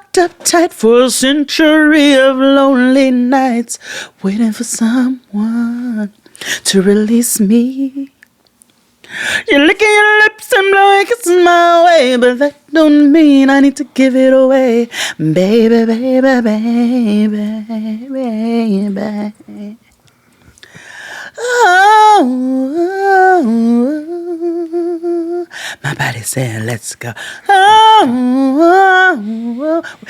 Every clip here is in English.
locked up tight for a century of lonely nights, waiting for someone to release me. You're licking your lips and blowing kisses my way, but that don't mean I need to give it away. Baby, baby, baby, baby. Oh, my body's saying let's go. Oh,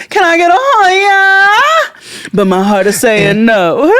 can I get a yeah? But my heart is saying no.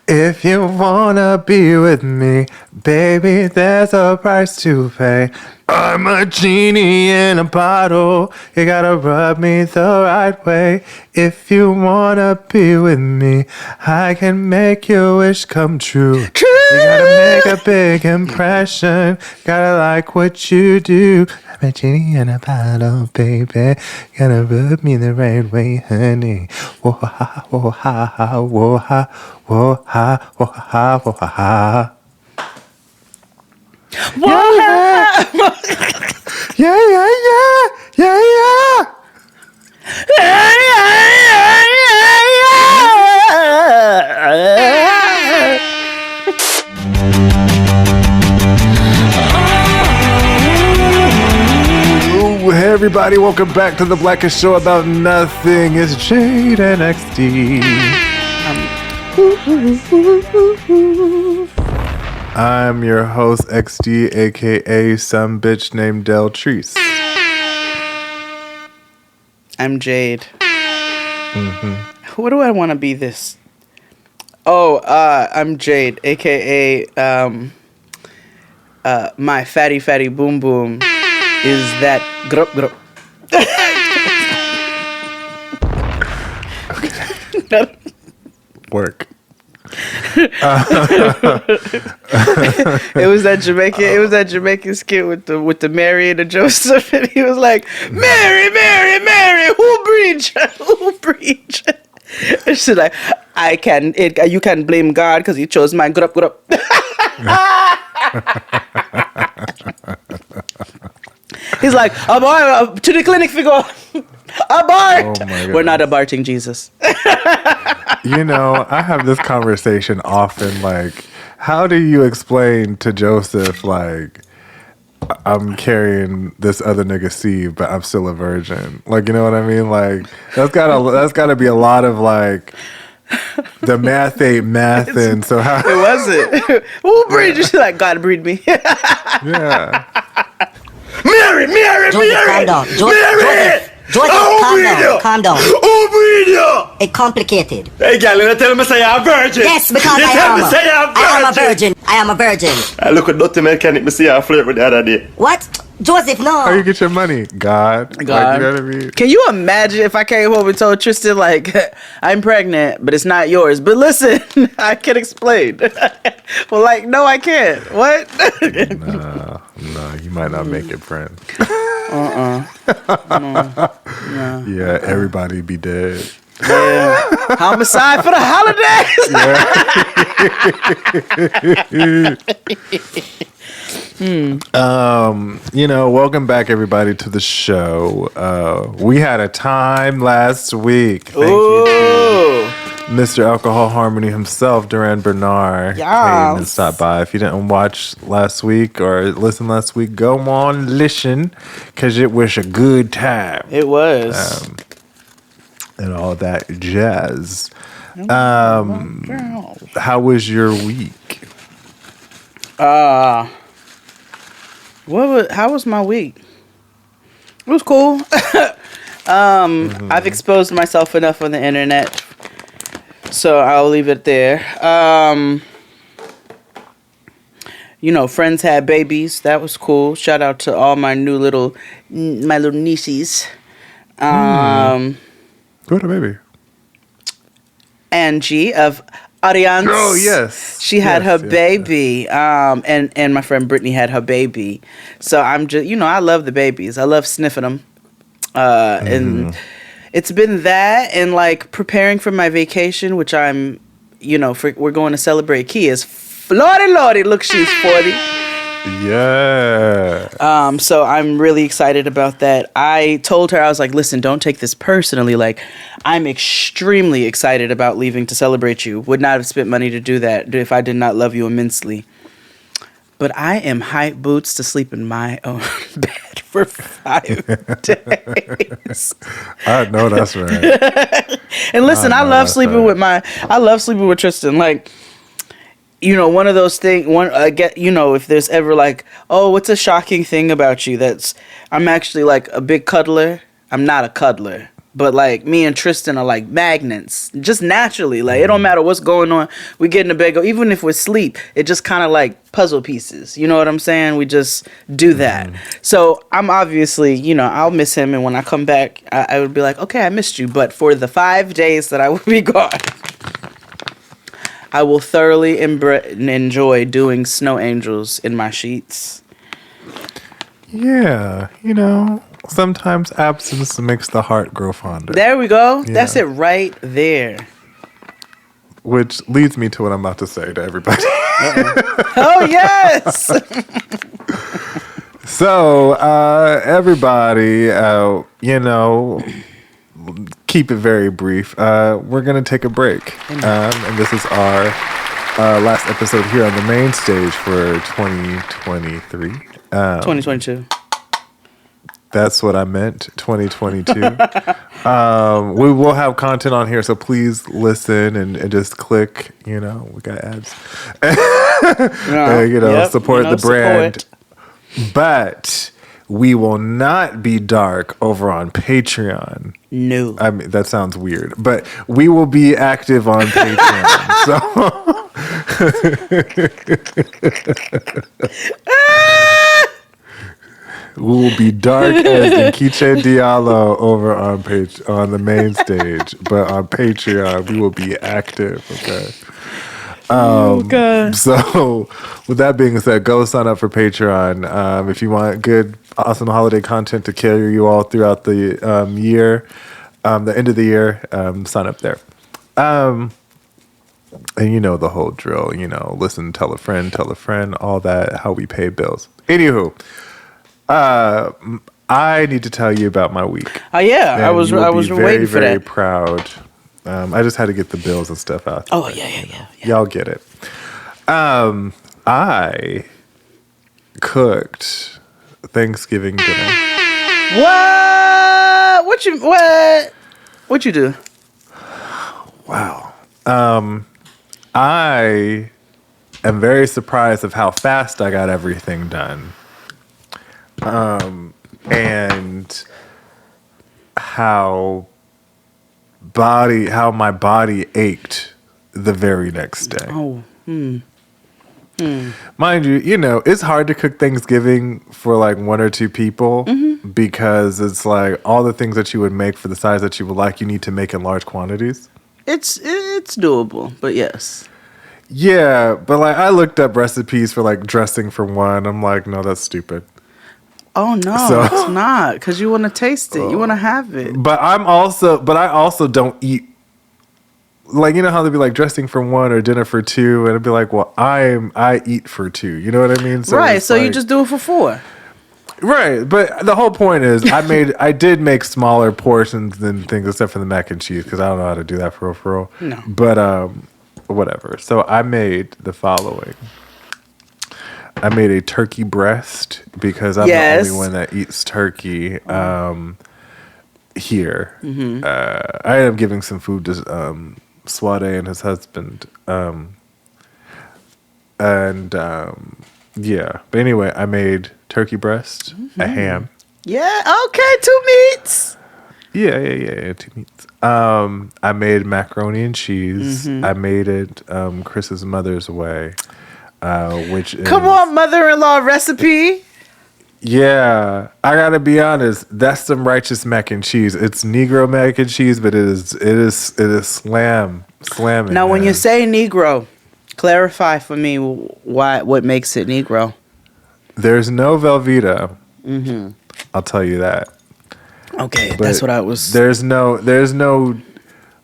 If you wanna be with me, baby, there's a price to pay. I'm a genie in a bottle. You gotta rub me the right way. If you wanna be with me, I can make your wish come true. True. You gotta make a big impression. Gotta like what you do. I'm a genie in a bottle, baby. Gotta rub me the right way, honey. Whoa ha, whoa ha ha, whoa ha, whoa ha, whoa ha, whoa ha. What? Yeah, yeah, yeah, yeah, yeah. Ooh, hey everybody, welcome back to the Blackest Show About Nothing. It's Jade and XD. I'm your host, XD, aka some bitch named Deltrice. I'm Jade. Mm-hmm. What do I want to be this? Oh, I'm Jade, aka my fatty boom boom is that grup grup. Okay. Work. It was that Jamaican skit with the Mary and the Joseph, and he was like, Mary, who breach? And she's like, you can blame God because he chose my grup grup. He's like, abort, to the clinic figure. Abort. Oh, we're not aborting Jesus. You know, I have this conversation often, like, how do you explain to Joseph, like, I'm carrying this other nigga seed, but I'm still a virgin? Like, you know what I mean? Like, that's gotta be a lot of, like, the math ain't mathin', so how... It wasn't. Who breed you? She's like, God breed me. Yeah. Mary! Calm down. Joseph, calm down. Who breed you? It's complicated. Hey, girl, you tell me say I'm a virgin. Yes, because you tell me say I'm I am a virgin. I look at dirty mechanic, me see I flirt with the other day. What? Joseph, no. How you get your money? God. Like, you know what I mean? Can you imagine if I came home and told Tristan, like, I'm pregnant, but it's not yours. But listen, I can explain. Well, like, no, I can't. What? No, you might not make it, friend. No. Yeah, everybody be dead. Yeah. Homicide for the holidays. You know, welcome back everybody to the show. We had a time last week. Thank you to Mr. Alcohol Harmony himself, Duran Bernard, came and stopped by. If you didn't watch last week or listen last week, go on listen, because it was a good time. It was. And all that jazz. How was your week? How was my week? It was cool. I've exposed myself enough on the internet, so I'll leave it there. You know, friends had babies. That was cool. Shout out to all my little nieces. Who had a baby? Angie of Ariane. Oh, yes. She had her baby. Yes. And my friend Brittany had her baby. So I'm just, I love the babies. I love sniffing them. And it's been that and like preparing for my vacation, which I'm, we're going to celebrate Kia's. Lordy, look, she's 40. Yeah. So I'm really excited about that. I told her, I was like, listen, don't take this personally. Like, I'm extremely excited about leaving to celebrate you. Would not have spent money to do that if I did not love you immensely. But I am hype boots to sleep in my own bed for 5 days. I know that's right. And listen, I know love that's sleeping right. I love sleeping with Tristan. Like, you know, one of those things, if there's ever like, oh, what's a shocking thing about you? I'm actually like a big cuddler. I'm not a cuddler, but like me and Tristan are like magnets, just naturally. Like, it don't matter what's going on. We get in the bed, even if we're asleep, it just kind of like puzzle pieces. You know what I'm saying? We just do that. So I'm obviously, I'll miss him. And when I come back, I would be like, okay, I missed you. But for the 5 days that I will be gone, I will thoroughly enjoy doing snow angels in my sheets. Yeah, sometimes absence makes the heart grow fonder. There we go. Yeah. That's it right there. Which leads me to what I'm about to say to everybody. Oh, yes. So, everybody, keep it very brief. We're going to take a break. And this is our last episode here on the main stage for 2023. 2022. That's what I meant, 2022. We will have content on here, so please listen and just click. We got ads. Support the brand. But we will not be dark over on Patreon. No. I mean, that sounds weird, but we will be active on Patreon. We will be dark as Nkiche Diallo over on the main stage, but on Patreon we will be active. Okay. God. So, with that being said, go sign up for Patreon if you want good, awesome holiday content to carry you all throughout the year, the end of the year. Sign up there. And you know the whole drill. Listen, tell a friend, all that. How we pay bills. Anywho. I need to tell you about my week. Oh yeah, And I was very, waiting for very that. proud. I just had to get the bills and stuff out. Oh yeah. Y'all get it. I cooked Thanksgiving dinner. What? What you do? Wow. I am very surprised of how fast I got everything done. And how my body ached the very next day. Oh. Mind you, it's hard to cook Thanksgiving for like one or two people because it's like all the things that you would make for the size that you would like, you need to make in large quantities. It's doable, but yes. Yeah, but like I looked up recipes for like dressing for one. I'm like, no, that's stupid. Oh no, it's not, because you want to taste it. You want to have it. But I also don't eat. Like, how they'd be like dressing for one or dinner for two, and I'd be like, well, I eat for two. You know what I mean? So right. So like, you just do it for 4. Right. But the whole point is, I did make smaller portions than things, except for the mac and cheese, because I don't know how to do that for real. No. But whatever. So I made the following. I made a turkey breast because I'm the only one that eats turkey here. Mm-hmm. I ended up giving some food to Swade and his husband. Yeah. But anyway, I made turkey breast, a ham. Yeah. Okay. 2 meats. Yeah. 2 meats. I made macaroni and cheese. Mm-hmm. I made it Chris's mother's way. Which is, come on, mother-in-law recipe. Yeah, I gotta be honest. That's some righteous mac and cheese. It's Negro mac and cheese, but it is slamming. Now, when you say Negro, clarify for me what makes it Negro. There's no Velveeta. Mm-hmm. I'll tell you that. Okay, but that's what I was. There's no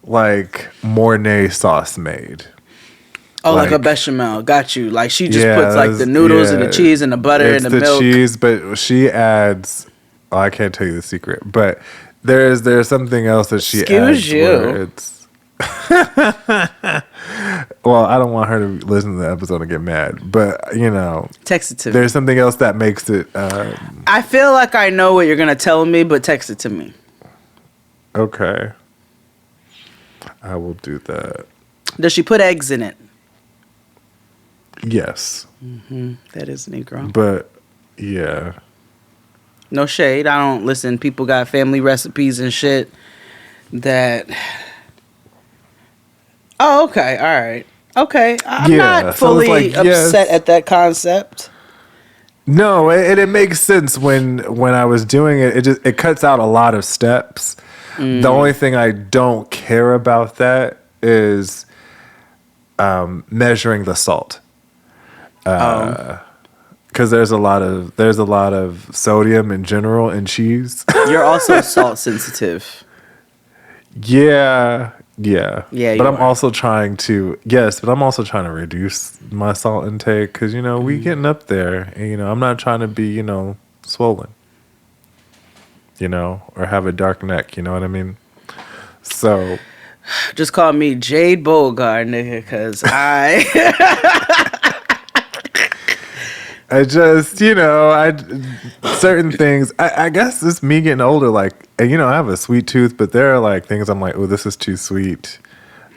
like Mornay sauce made. Oh, like a bechamel. Got you. Like she just puts like the that's- noodles and the cheese and the butter it's and the milk. cheese, but she adds. Oh, I can't tell you the secret, but there's something else that she Excuse adds. you. Where it's. Well, I don't want her to listen to the episode and get mad, but you know, Text it to me. there's something else that makes it. I feel like I know what you're gonna tell me, but text it to me. Okay, I will do that. Does she put eggs in it? Yes, That is Negro. but yeah. No shade. I don't listen. People got family recipes and shit that. Oh, okay. All right. Okay. I'm Yeah, not so it's fully like, yes. upset at that concept. No, it makes sense when I was doing it. It cuts out a lot of steps. The only thing I don't care about that is measuring the salt. Because there's a lot of sodium in general in cheese. You're also salt sensitive. Yeah. Yeah, But you I'm are. also trying to reduce my salt intake because we getting up there, and I'm not trying to be swollen, or have a dark neck. You know what I mean? So Just call me Jade Bogart, nigga, because I. I just certain things. I guess it's me getting older. Like, and I have a sweet tooth, but there are like things I'm like, oh, this is too sweet.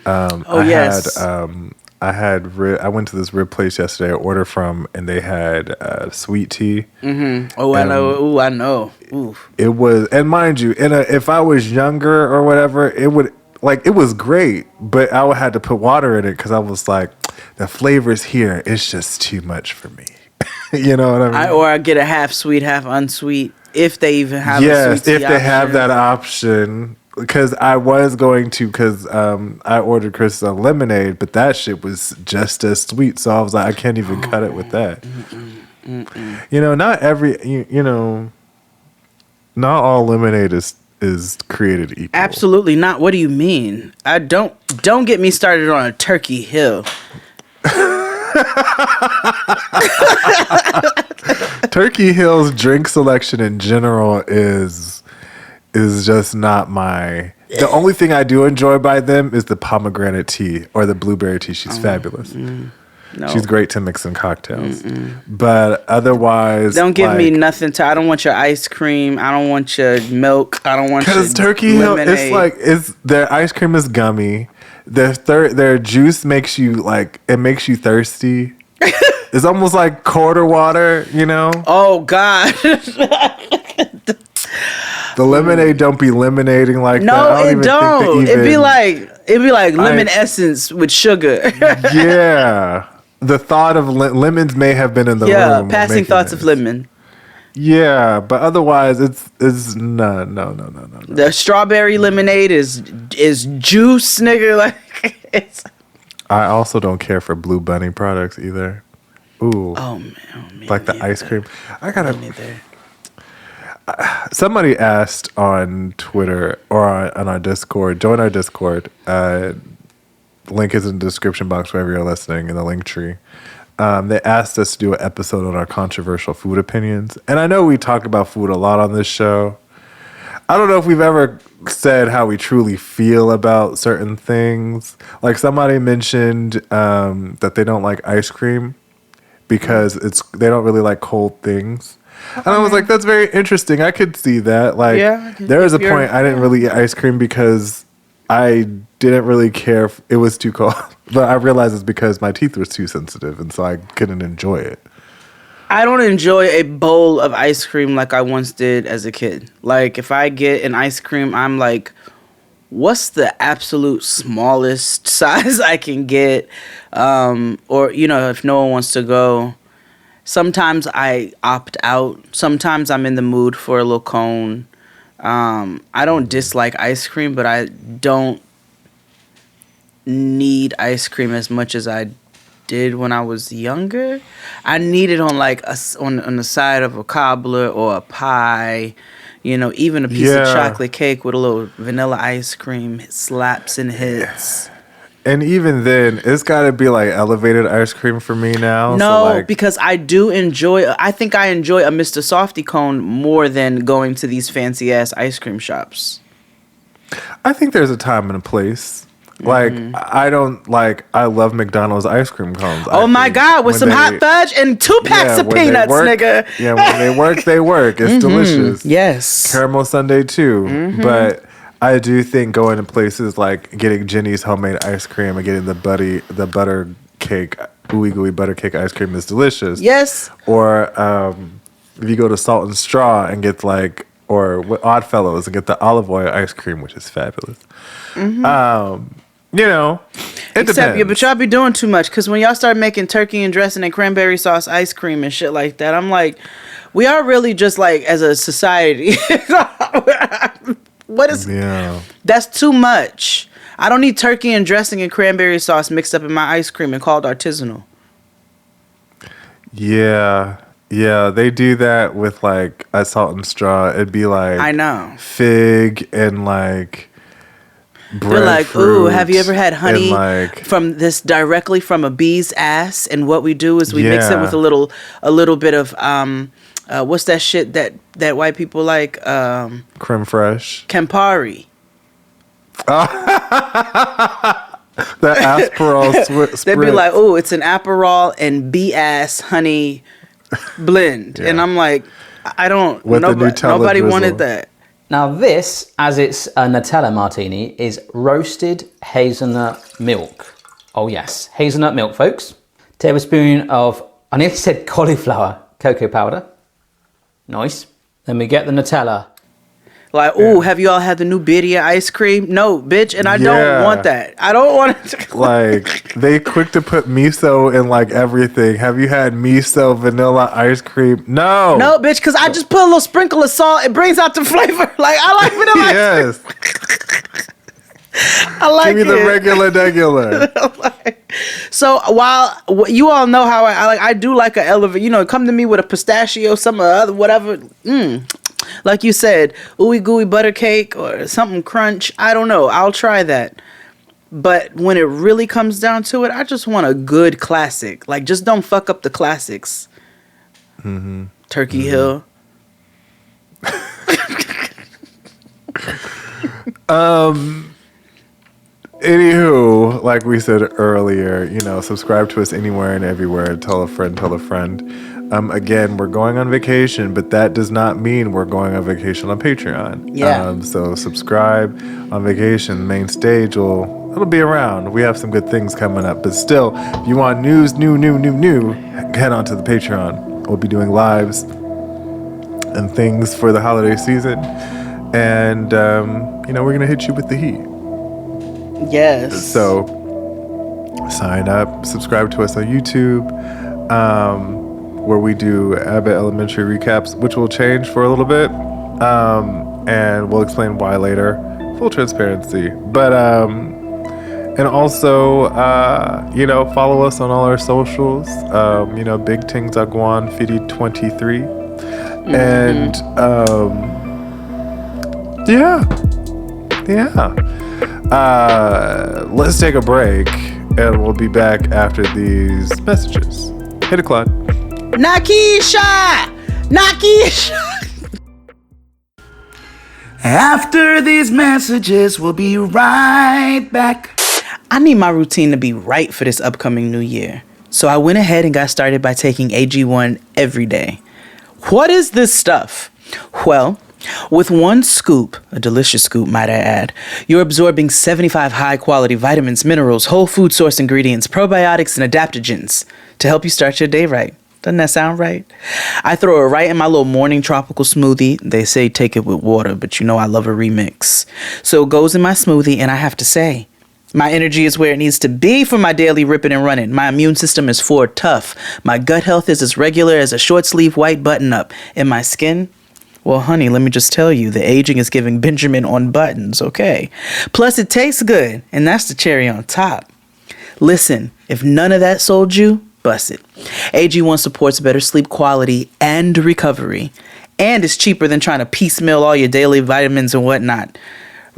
Yes. I went to this rib place yesterday. I ordered from, and they had sweet tea. Oh, I know. Ooh, I know. Ooh. It was, and mind you, if I was younger or whatever, it was great, but I would had to put water in it because I was like, the flavors here, it's just too much for me. You know what I mean? Or I get a half sweet, half unsweet, if they even have a Yes, sweet tea if they have option. that option. Because I was going to, I ordered Chris a lemonade, but that shit was just as sweet. So I was like, I can't even cut it with that. Not every, not all lemonade is created equal. Absolutely not. What do you mean? I don't get me started on a Turkey Hill. Turkey Hill's drink selection in general is just not my. The only thing I do enjoy by them is the pomegranate tea or the blueberry tea. She's fabulous. No. She's great to mix in cocktails. But otherwise, Don't give me nothing to. I don't want your ice cream. I don't want your milk. I don't want your because Turkey Hill. lemonade. It's their ice cream is gummy. Their juice makes you thirsty. It's almost like quarter water, Oh God. The lemonade don't be lemonating like that. No, I it even don't. think they It'd be even- like lemon essence with sugar. Yeah. The thought of lemons may have been in the Yeah, room. passing making thoughts of this. lemon. Yeah, but otherwise it's no. The strawberry lemonade is juice, nigga. Like it's. I also don't care for Blue Bunny products either. Ooh. Oh man, like the ice cream. I gotta. Neither. Somebody asked on Twitter or on our Discord. Join our Discord. Link is in the description box wherever you're listening in the link tree. They asked us to do an episode on our controversial food opinions. And I know we talk about food a lot on this show. I don't know if we've ever said how we truly feel about certain things. Like somebody mentioned that they don't like ice cream because they don't really like cold things. And I was like, that's very interesting. I could see that. Like, Yeah, there was a if you're- point I didn't really eat ice cream because I didn't really care if it was too cold. But I realized it's because my teeth were too sensitive, and so I couldn't enjoy it. I don't enjoy a bowl of ice cream like I once did as a kid. Like if I get an ice cream, I'm like, what's the absolute smallest size I can get? Or if no one wants to go. Sometimes I opt out. Sometimes I'm in the mood for a little cone. I don't dislike ice cream, but I don't need ice cream as much as I did when I was younger. I need it on like on the side of a cobbler or a pie. Even a piece of Yeah. chocolate cake with a little vanilla ice cream. It slaps and hits. And even then, it's got to be like elevated ice cream for me now. No, so like, because I think I enjoy a Mr. Softy cone more than going to these fancy ass ice cream shops. I think there's a time and a place. Like, I love McDonald's ice cream cones. Oh my God, with some hot fudge and 2 packs of when they peanuts, work- nigga. Yeah, when they work, they work. It's delicious. Yes. Caramel sundae too. But I do think going to places like getting Jenny's homemade ice cream and getting the butter cake, ooey gooey butter cake ice cream is delicious. Yes. Or if you go to Salt and Straw and get or with Oddfellows and get the olive oil ice cream, which is fabulous. You know, it depends. But y'all be doing too much, because when y'all start making turkey and dressing and cranberry sauce ice cream and shit like that, I'm like, we are really just like, as a society, what is, that's too much. I don't need turkey and dressing and cranberry sauce mixed up in my ice cream and called artisanal. Yeah, they do that with like a Salt and Straw. It'd be like, I know, fig and like they're like, ooh, have you ever had honey like, from this directly from a bee's ass? And what we do is we mix it with a little bit of what's that shit that white people like? Creme fraiche, Campari. The Aperol spritz. They'd be like, oh, it's an Aperol and bee ass honey blend. And I'm like, I don't, nobody wanted that. Now this, as it's a Nutella martini, is roasted hazelnut milk. Oh yes, hazelnut milk, folks. Tablespoon of, I nearly said cauliflower, cocoa powder. Nice. Then we get the Nutella. Like, ooh, have you all had the new birria ice cream? No, bitch, and I don't want that. I don't want it. Like, they quick to put miso in like everything. Have you had miso vanilla ice cream? No. No, bitch, because I just put a little sprinkle of salt. It brings out the flavor. Like, I like vanilla ice cream. I like it. Give me the regular. So while you all know how I do like a elevate, you know, come to me with a pistachio, some other whatever. Like you said, ooey gooey butter cake or something crunch. I don't know. I'll try that. But when it really comes down to it, I just want a good classic. Like, just don't fuck up the classics. Turkey Hill. Anywho, like we said earlier, you know, subscribe to us anywhere and everywhere. Tell a friend, tell a friend. Again, we're going on vacation, but that does not mean we're going on vacation on Patreon. Yeah. So subscribe on vacation. Main stage it'll be around. We have some good things coming up, but still, if you want news, new, head on to the Patreon. We'll be doing lives and things for the holiday season, and you know, we're gonna hit you with the heat. Yes. So sign up, subscribe to us on YouTube, where we do Abbott Elementary recaps, which will change for a little bit, and we'll explain why later. Full transparency, but and also you know, follow us on all our socials. You know, Big Ting Zagwan Fidi 23, and let's take a break, and we'll be back after these messages. Hit a clock. Nakisha! After these messages, we'll be right back. I need my routine to be right for this upcoming new year. So I went ahead and got started by taking AG1 every day. What is this stuff? Well, with one scoop, a delicious scoop might I add, you're absorbing 75 high-quality vitamins, minerals, whole food source ingredients, probiotics, and adaptogens to help you start your day right. Doesn't that sound right? I throw it right in my little morning tropical smoothie. They say take it with water, but you know I love a remix. So it goes in my smoothie, and I have to say, my energy is where it needs to be for my daily ripping and running. My immune system is for tough. My gut health is as regular as a short sleeve white button up. And my skin, well, honey, let me just tell you, the aging is giving Benjamin on buttons, okay? Plus, it tastes good, and that's the cherry on top. Listen, if none of that sold you, bust it. AG1 supports better sleep quality and recovery, and it's cheaper than trying to piecemeal all your daily vitamins and whatnot.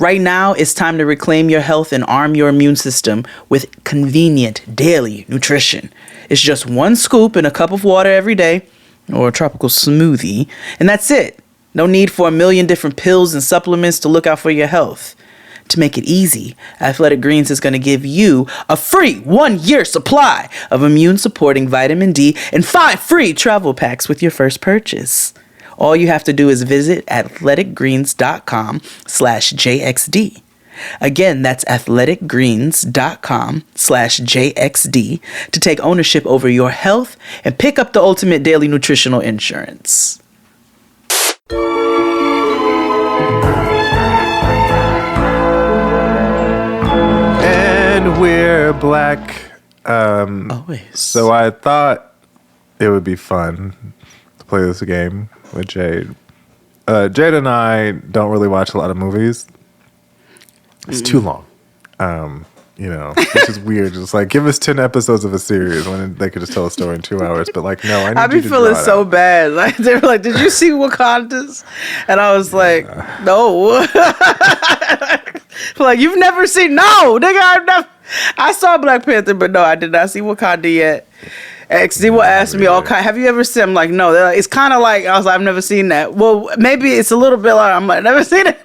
Right now, it's time to reclaim your health and arm your immune system with convenient daily nutrition. It's just 1 scoop in a cup of water every day, or a tropical smoothie, and that's it. No need for a million different pills and supplements to look out for your health. To make it easy, Athletic Greens is going to give you a free 1-year supply of immune-supporting vitamin D and 5 free travel packs with your first purchase. All you have to do is visit athleticgreens.com/JXD. Again, that's athleticgreens.com/JXD to take ownership over your health and pick up the ultimate daily nutritional insurance. And we're black. Always. So I thought it would be fun to play this game with Jade. Jade and I don't really watch a lot of movies. It's too long. Which is weird. It's like, give us 10 episodes of a series when they could just tell a story in 2 hours. But like, no, I need I be you to feeling draw it so out. bad. Like they were like, "Did you see Wakanda's?" And I was like, "No." Like, you've never seen? No, nigga, I saw Black Panther, but no, I did not see Wakanda yet. They will ask me all kind. Have you ever seen? I'm like, no. They're like, it's kind of like I was like, I've never seen that. Well, maybe it's a little bit like I'm like, never seen it.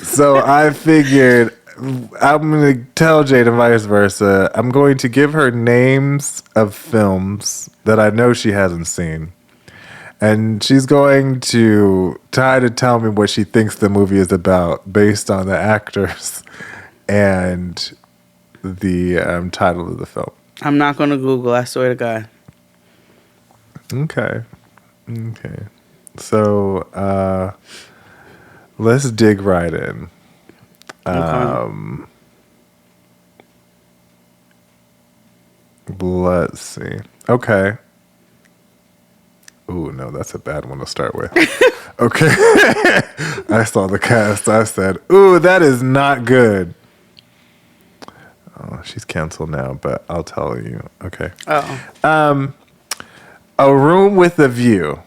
So I figured I'm going to tell Jade and vice versa. I'm going to give her names of films that I know she hasn't seen. And she's going to try to tell me what she thinks the movie is about based on the actors and the title of the film. I'm not gonna Google. I swear to God. Okay. So let's dig right in. Let's see. Okay. Ooh, no, that's a bad one to start with. Okay. I saw the cast. I said, ooh, that is not good. Oh, she's canceled now, but I'll tell you. Okay. Oh. A Room with a View.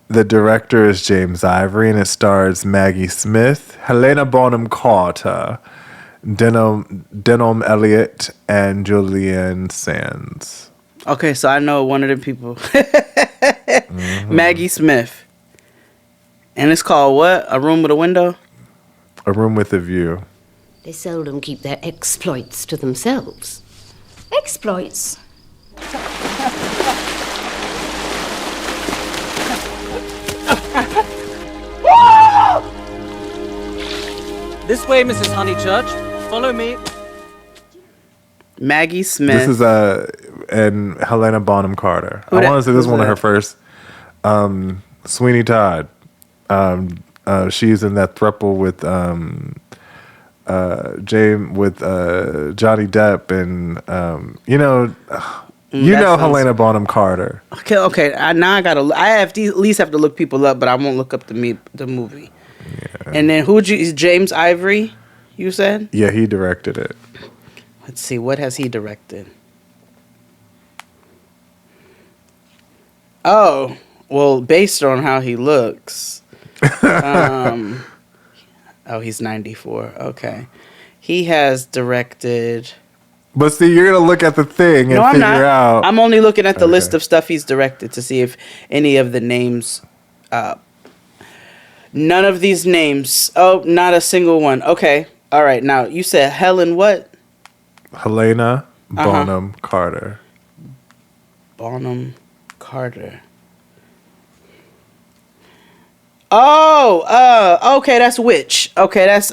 The director is James Ivory, and it stars Maggie Smith, Helena Bonham Carter, Denholm Elliott, and Julianne Sands. Okay, so I know one of the people. Maggie Smith. And it's called what? A Room with a Window? A Room with a View. They seldom keep their exploits to themselves. Exploits? This way, Mrs. Honeychurch. Follow me. Maggie Smith. This is and Helena Bonham Carter. Who I that- want to say this is who's one of that? her first. Sweeney Todd. She's in that throuple with Johnny Depp and sounds- Helena Bonham Carter. Okay. Now I gotta. I have to, at least have to look people up, but I won't look up the movie. Yeah. And then is James Ivory? You said? Yeah, he directed it. Let's see. What has he directed? Oh, well, based on how he looks. He's 94. Okay. He has directed. But see, you're gonna look at the thing and No, I'm figure not. out. I'm only looking at the Okay. list of stuff he's directed to see if any of the names. None of these names. Oh, not a single one. Okay. All right. Now, you said Helen what? Helena Bonham Carter. Bonham Carter. Oh, okay, that's Witch. Okay, that's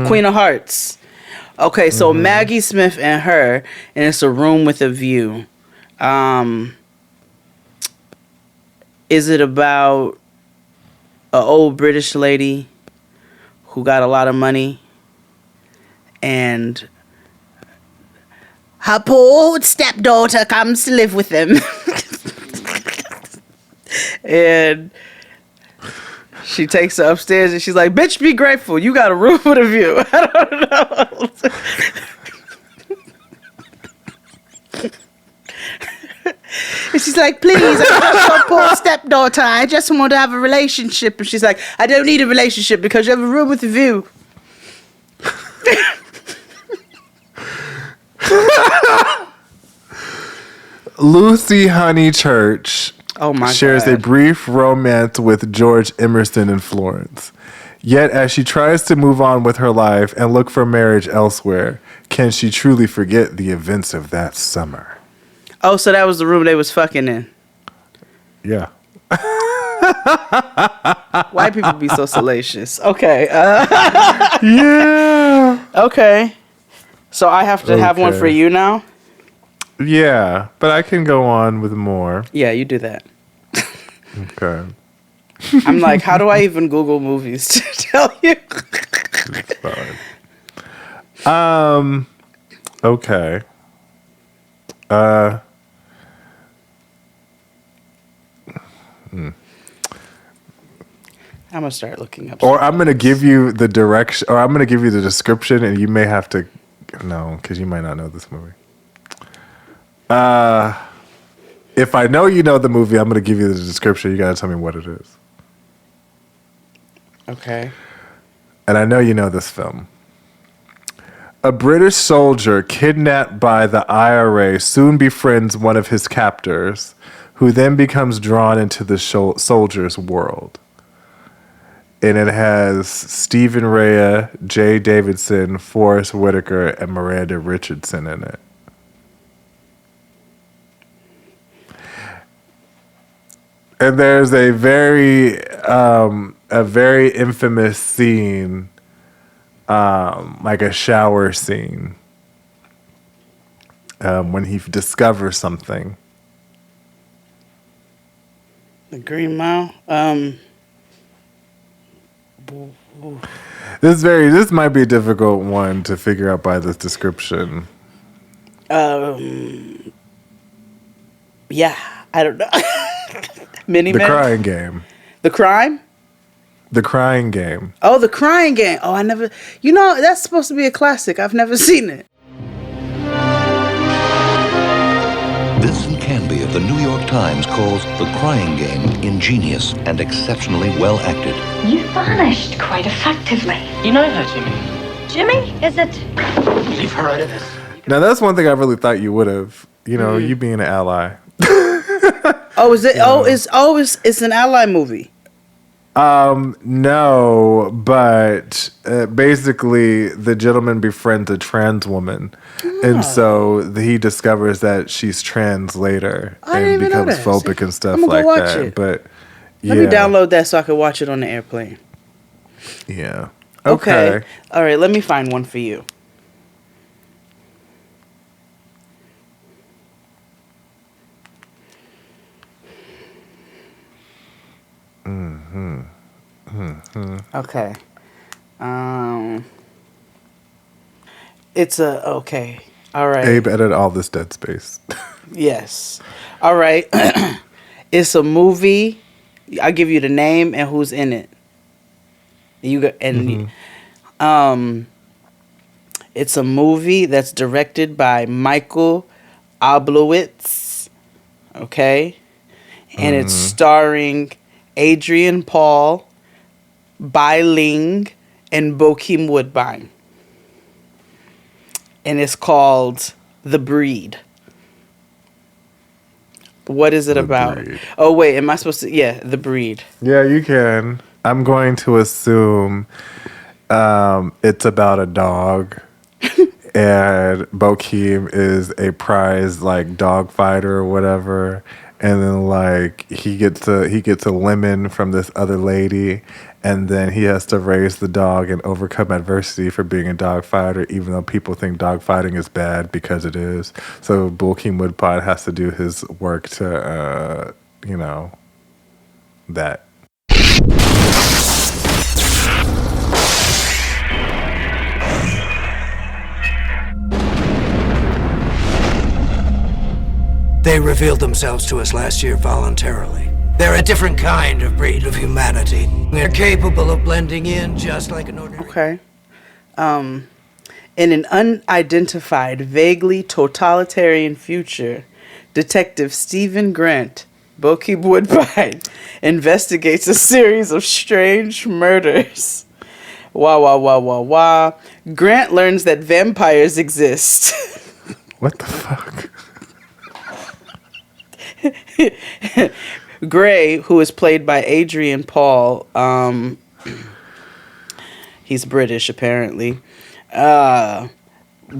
Queen of Hearts. Okay, so Maggie Smith and her, and it's A Room with a View. Is it about an old British lady who got a lot of money and her poor stepdaughter comes to live with them? And she takes her upstairs and she's like, bitch, be grateful. You got a room with a view. I don't know. she's like, please, I'm just your poor stepdaughter. I just want to have a relationship. And she's like, I don't need a relationship because you have a room with a view. Lucy Honeychurch shares God. a brief romance with George Emerson in Florence. Yet, as she tries to move on with her life and look for marriage elsewhere, can she truly forget the events of that summer? Oh, so that was the room they was fucking in. Yeah. White people be so salacious. Okay. Yeah. Okay. So I have to have one Okay. for you now? Yeah, but I can go on with more. Yeah, you do that. Okay. I'm like, how do I even Google movies to tell you? It's fine. Okay. I'm going to start looking up. Or I'm going to give you the direction, or I'm going to give you the description, and you may have to, no, because you might not know this movie. If I know you know the movie, I'm going to give you the description. You got to tell me what it is. Okay. And I know you know this film. A British soldier kidnapped by the IRA soon befriends one of his captors, who then becomes drawn into the soldier's world. And it has Stephen Rea, Jay Davidson, Forrest Whitaker, and Miranda Richardson in it. And there's a very infamous scene, like a shower scene, when he discovers something. The Green Mile. This might be a difficult one to figure out by this description. Yeah, I don't know. The Crying Game. The Crime? The Crying Game. Oh, The Crying Game. Oh, I never... You know, that's supposed to be a classic. I've never seen it. Vincent Canby of the New York Times calls The Crying Game ingenious and exceptionally well acted. You vanished quite effectively. You know her, Jimmy. Jimmy, is it? Leave her out of this. Now, that's one thing I really thought you would have. You know, you being an ally. Oh, is it? It's an ally movie. No, but basically the gentleman befriends a trans woman, and so he discovers that she's trans later I didn't and even know becomes that. phobic and stuff I'm gonna like go watch that. it. But yeah, Let me download that so I can watch it on the airplane. Yeah. Okay. All right, let me find one for you. Okay. It's a okay. All right. Abe, edit all this dead space. Yes. All right. It's a movie. I'll give you the name and who's in it. You got it's a movie that's directed by Michael Oblowitz. Okay? And it's starring Adrian Paul, Bai Ling, and Bokeem Woodbine. And it's called The Breed. What is it about? Breed. Oh, wait. Am I supposed to? Yeah, The Breed. Yeah, you can. I'm going to assume it's about a dog. And Bokeem is a prize like dog fighter or whatever. And then like he gets a lemon from this other lady, and then he has to raise the dog and overcome adversity for being a dog fighter, even though people think dog fighting is bad because it is. So Bokeem Woodbine has to do his work to that. They revealed themselves to us last year voluntarily. They're a different kind of breed of humanity. They're capable of blending in just like an ordinary... Okay. In an unidentified, vaguely totalitarian future, Detective Stephen Grant, Bokeep Woodbine, investigates a series of strange murders. Wah, wah, wah, wah, wah. Grant learns that vampires exist. What the fuck? Gray, who is played by Adrian Paul, he's British apparently.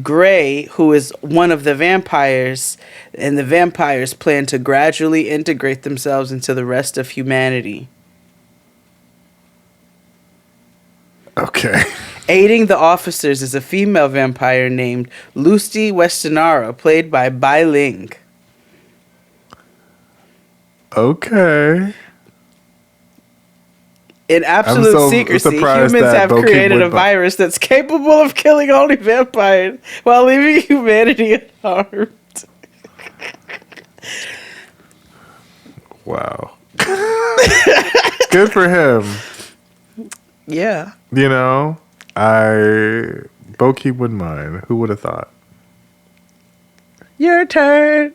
Gray, who is one of the vampires, and the vampires plan to gradually integrate themselves into the rest of humanity. Okay. Aiding the officers is a female vampire named Lucy Westenara, played by Bai Ling. Okay. In absolute so secrecy, surprised humans that have Bokeep created a Woodbine- virus that's capable of killing only vampires while leaving humanity unharmed. Wow. Good for him. Yeah. You know, Bokeep wouldn't mind. Who would have thought? Your turn.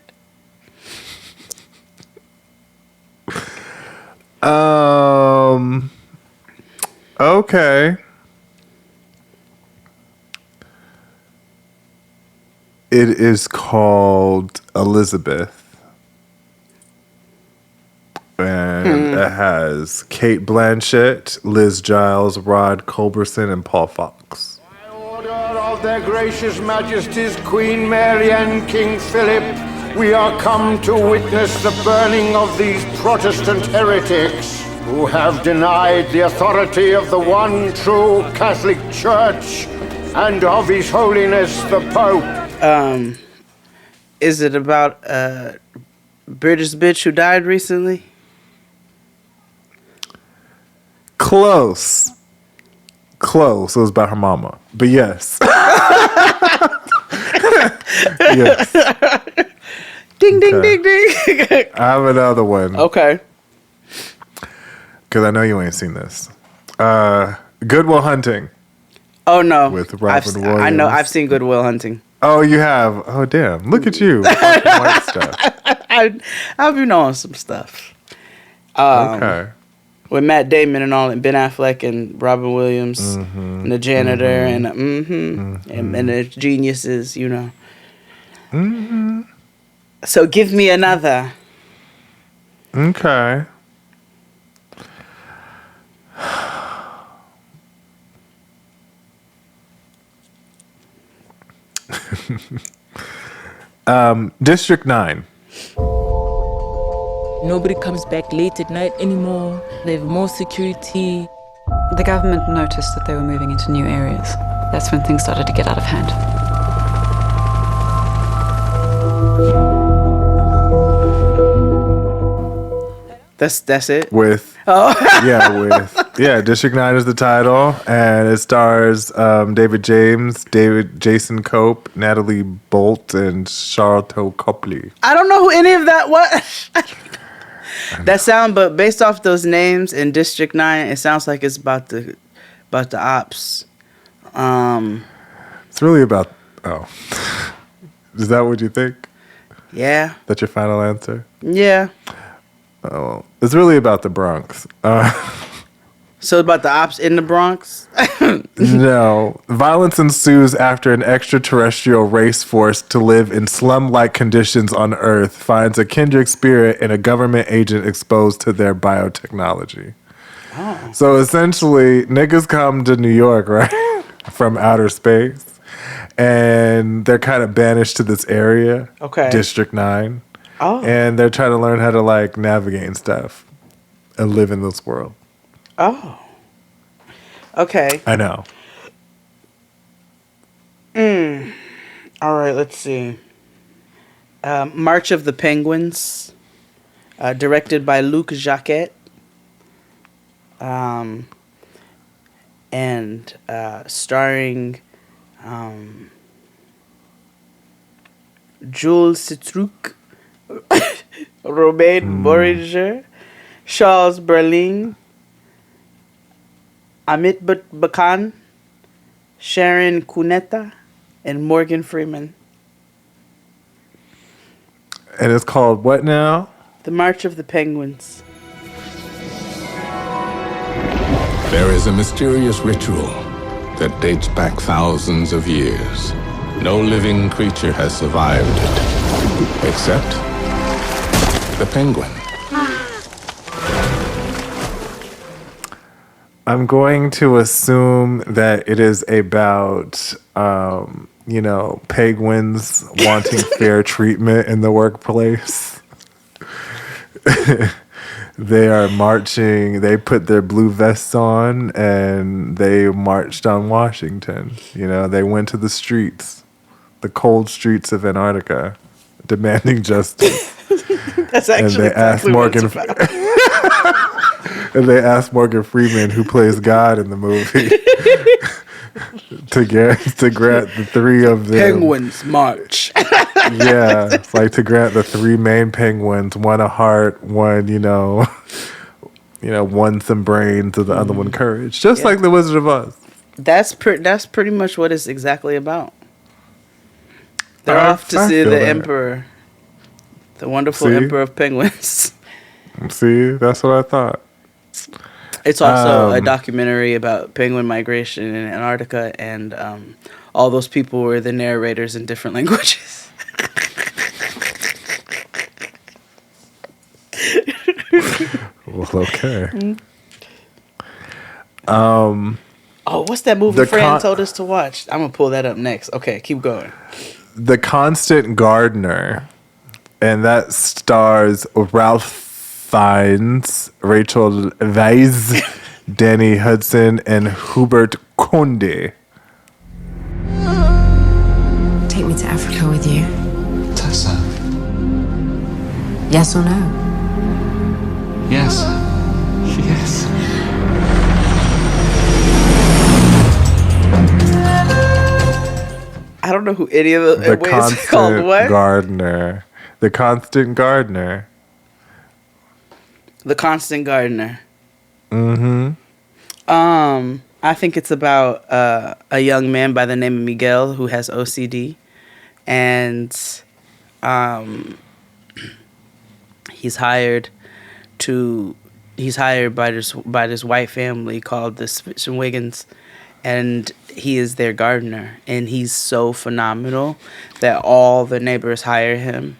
Okay. It is called Elizabeth. And it has Kate Blanchett, Liz Giles, Rod Culberson, and Paul Fox. By order of their gracious majesties Queen Mary and King Philip, we are come to witness the burning of these Protestant heretics who have denied the authority of the one true Catholic Church and of His Holiness the Pope. Is it about a British bitch who died recently? Close. It was about her mama. But yes. Yes. Ding, ding, Okay. ding, ding. I have another one. Okay. Because I know you ain't seen this. Good Will Hunting. Oh, no. With Robin Williams. I know. I've seen Good Will Hunting. Oh, you have? Oh, damn. Look at you. Fucking white stuff. I've been on some stuff. Okay. With Matt Damon and all, and Ben Affleck and Robin Williams, and the janitor, and the geniuses, you know. So give me another. Okay. District 9. Nobody comes back late at night anymore. They have more security. The government noticed that they were moving into new areas. That's when things started to get out of hand. That's it. With District 9 is the title, and it stars David James, Jason Cope, Natalie Bolt, and Charlotte Copley. I don't know who any of that was. That sound, but based off those names in District 9, it sounds like it's about the ops. It's really about. Oh, is that what you think? Yeah. That's your final answer? Yeah. Oh, it's really about the Bronx. So about the ops in the Bronx? No. Violence ensues after an extraterrestrial race forced to live in slum-like conditions on Earth finds a kindred spirit in a government agent exposed to their biotechnology. Oh. So essentially, niggas come to New York, right? From outer space. And they're kind of banished to this area. Okay. District 9. Oh. And they're trying to learn how to like navigate and stuff and live in this world. Oh. Okay. I know. All right, let's see. March of the Penguins, directed by Luc Jacquet. And starring Jules Citruc, Romain Boringer, Charles Berling, Amit Bakan, Sharon Cuneta, and Morgan Freeman. And it's called what now? The March of the Penguins. There is a mysterious ritual that dates back thousands of years. No living creature has survived it, except the penguin. I'm going to assume that it is about, penguins wanting fair treatment in the workplace. They are marching. They put their blue vests on and they marched on Washington. They went to the streets, the cold streets of Antarctica, demanding justice. That's actually exactly what it's about. And they asked Morgan Freeman, who plays God in the movie, to grant the three of them. Penguins march. Yeah, it's like to grant the three main penguins, one a heart, one, one some brains, and the other one courage. Just like the Wizard of Oz. That's pretty much what it's exactly about. They're off to see the emperor, the wonderful emperor of penguins. See, that's what I thought. It's also a documentary about penguin migration in Antarctica, and all those people were the narrators in different languages. Well, okay. What's that movie Fran told us to watch? I'm gonna pull that up next. Okay, keep going. The Constant Gardener, and that stars Ralph Fiennes, Rachel Weisz, Danny Hudson, and Hubert Conde. Take me to Africa with you. Tessa. Yes or no? Yes. Yes. I don't know who any of the Constant called what? Gardener. The Constant Gardener. The Constant Gardener. Mm-hmm. I think it's about a young man by the name of Miguel who has OCD, and he's hired by this white family called the Spitzenwiggins, and he is their gardener, and he's so phenomenal that all the neighbors hire him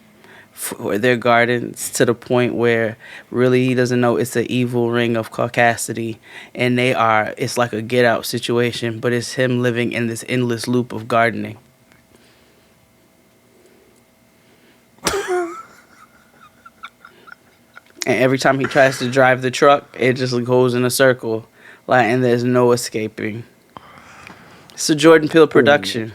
for their gardens, to the point where really he doesn't know it's the evil ring of caucasity, and it's like a Get Out situation, but it's him living in this endless loop of gardening. And every time he tries to drive the truck, it just goes in a circle, and there's no escaping. It's a Jordan Peele production.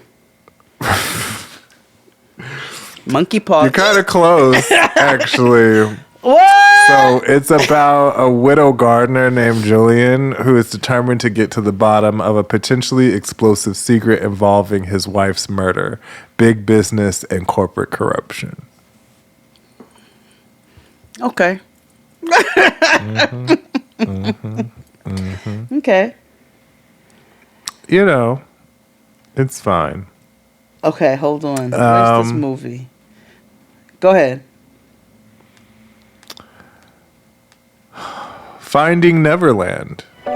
Monkey paw. You're kind of close, actually. What? So it's about a widow gardener named Julian who is determined to get to the bottom of a potentially explosive secret involving his wife's murder, big business, and corporate corruption. Okay. Okay. It's fine. Okay, hold on. Where's this movie? Go ahead. Finding Neverland. Who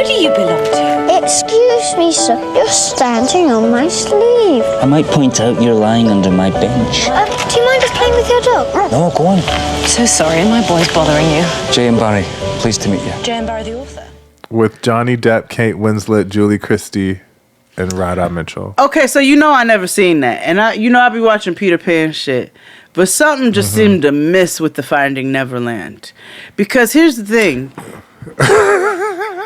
do you belong to? Excuse me, sir. You're standing on my sleeve. I might point out you're lying under my bench. Do you mind just playing with your dog? No, go on. So sorry, my boy's bothering you. Jay and Barry, pleased to meet you. Jay and Barry, the author. With Johnny Depp, Kate Winslet, Julie Christie, and Radha Mitchell. Okay, so I never seen that, and I be watching Peter Pan shit, but something just seemed to miss with the Finding Neverland, because here's the thing: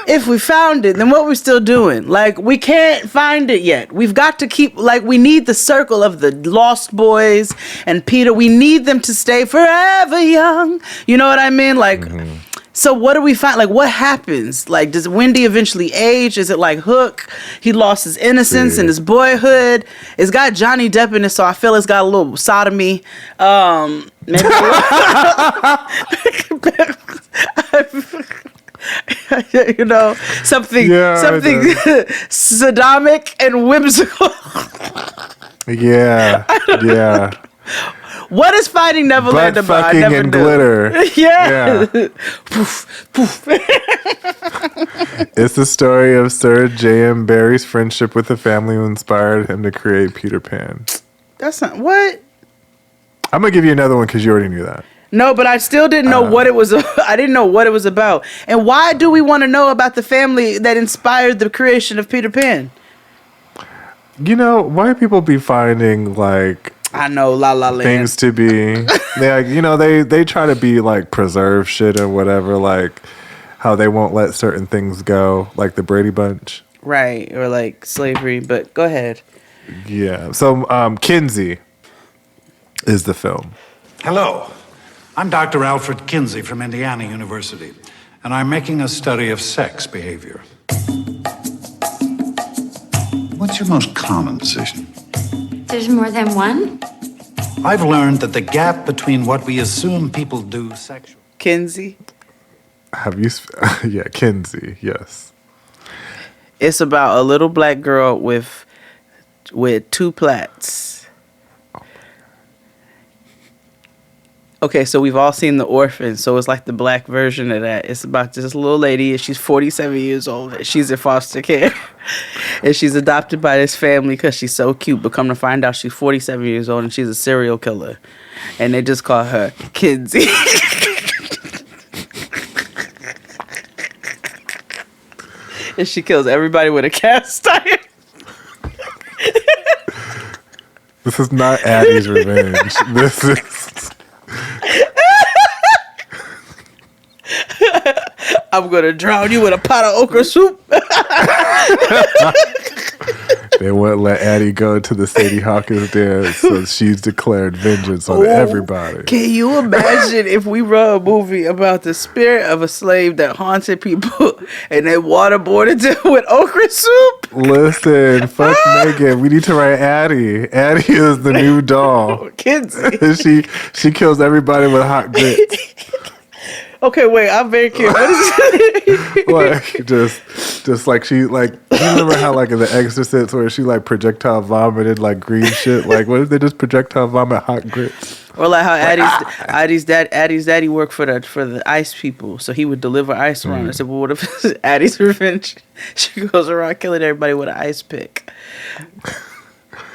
if we found it, then what we still doing? Like, we can't find it yet. We've got to keep we need the circle of the Lost Boys and Peter. We need them to stay forever young. You know what I mean? So what do we find? Like, what happens? Like, does Wendy eventually age? Is it like Hook? He lost his innocence and his boyhood. It's got Johnny Depp in it, so I feel it's got a little sodomy. Maybe something Sodomic and whimsical. Yeah. What is Finding Neverland butt about? I fucking never and knew. glitter. Yeah. Poof, poof. It's the story of Sir J.M. Barrie's friendship with the family who inspired him to create Peter Pan. That's not what. I'm gonna give you another one because you already knew that. No, but I still didn't know what it was. I didn't know what it was about. And why do we want to know about the family that inspired the creation of Peter Pan? You know, white people be finding like I know La La Land things to be. They try to be like preserve shit or whatever. Like how they won't let certain things go, like the Brady Bunch. Right, or like slavery. But go ahead. Yeah. So Kinsey is the film. Hello, I'm Dr. Alfred Kinsey from Indiana University, and I'm making a study of sex behavior. What's your most common position? There's more than one? I've learned that the gap between what we assume people do sexually. Kinsey? Have you? Yeah, Kinsey. Yes. It's about a little black girl with 2 plaits. Okay, so we've all seen The Orphan, so it's like the black version of that. It's about this little lady, and she's 47 years old, and she's in foster care. And she's adopted by this family because she's so cute, but come to find out she's 47 years old, and she's a serial killer. And they just call her Kinsey. And she kills everybody with a cast iron. This is not Addie's Revenge. This is... I'm gonna drown you in a pot of okra soup. They wouldn't let Addie go to the Sadie Hawkins dance, so she's declared vengeance on everybody. Can you imagine if we wrote a movie about the spirit of a slave that haunted people and they waterboarded them with okra soup? Listen, fuck Megan. We need to write Addie. Addie is the new doll. Kinsey. She kills everybody with hot grits. Okay, wait, I'm very curious. What is it? Like just like she like you remember how like in The Exorcist where she like projectile vomited like green shit? Like what if they just projectile vomit hot grits? Or like how Addie's daddy worked for the ice people, so he would deliver ice around. I said, well, what if it's Addie's Revenge? She goes around killing everybody with an ice pick.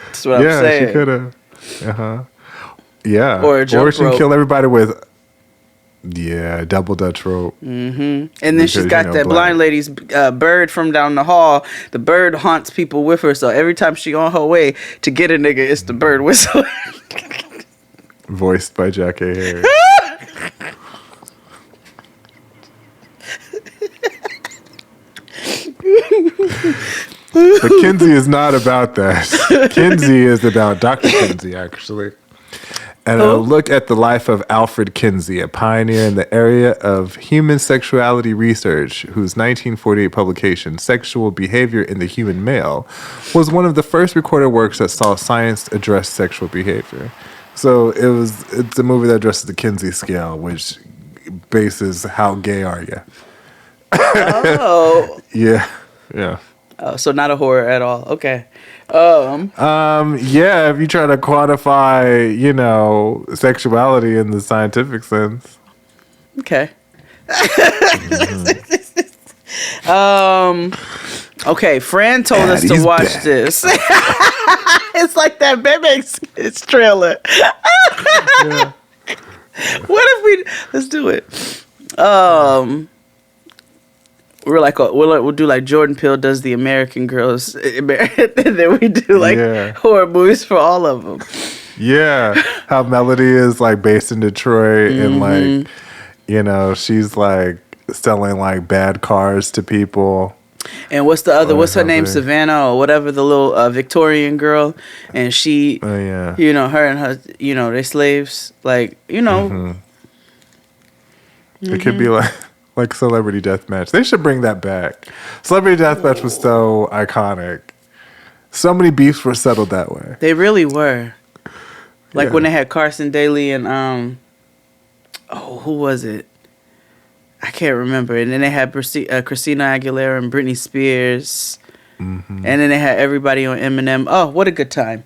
That's what I'm saying. Yeah, she could have. Uh-huh. Yeah. Or a jump she rope. killed everybody with double Dutch rope. Mm-hmm. And then she's Because, got that blind lady's bird from down the hall. The bird haunts people with her, so every time she on her way to get a nigga, it's the bird whistling. Voiced by Jack A. Harris. But Kinsey is not about that. Kinsey is about Dr. Kinsey, actually. And a look at the life of Alfred Kinsey, a pioneer in the area of human sexuality research, whose 1948 publication, Sexual Behavior in the Human Male, was one of the first recorded works that saw science address sexual behavior. So it's a movie that addresses the Kinsey scale, which bases how gay are you. Oh. Yeah. Oh, so not a horror at all. Okay. Yeah, if you try to quantify, sexuality in the scientific sense. Okay. Okay, Fran told us to watch this. It's like that Bebe's trailer. Yeah. What if let's do it. We're like we'll do like Jordan Peele does the American Girls, and then we do like horror movies for all of them. Yeah, how Melody is like based in Detroit, and like she's like selling like bad cars to people. And what's her name, Savannah or whatever, the little Victorian girl, and she, her and her, they slaves, like It could be like Celebrity Deathmatch. They should bring that back. Celebrity Deathmatch was so iconic. So many beefs were settled that way. They really were. Like when they had Carson Daly and who was it? I can't remember. And then they had Christina Aguilera and Britney Spears. And then they had everybody on Eminem. Oh, what a good time.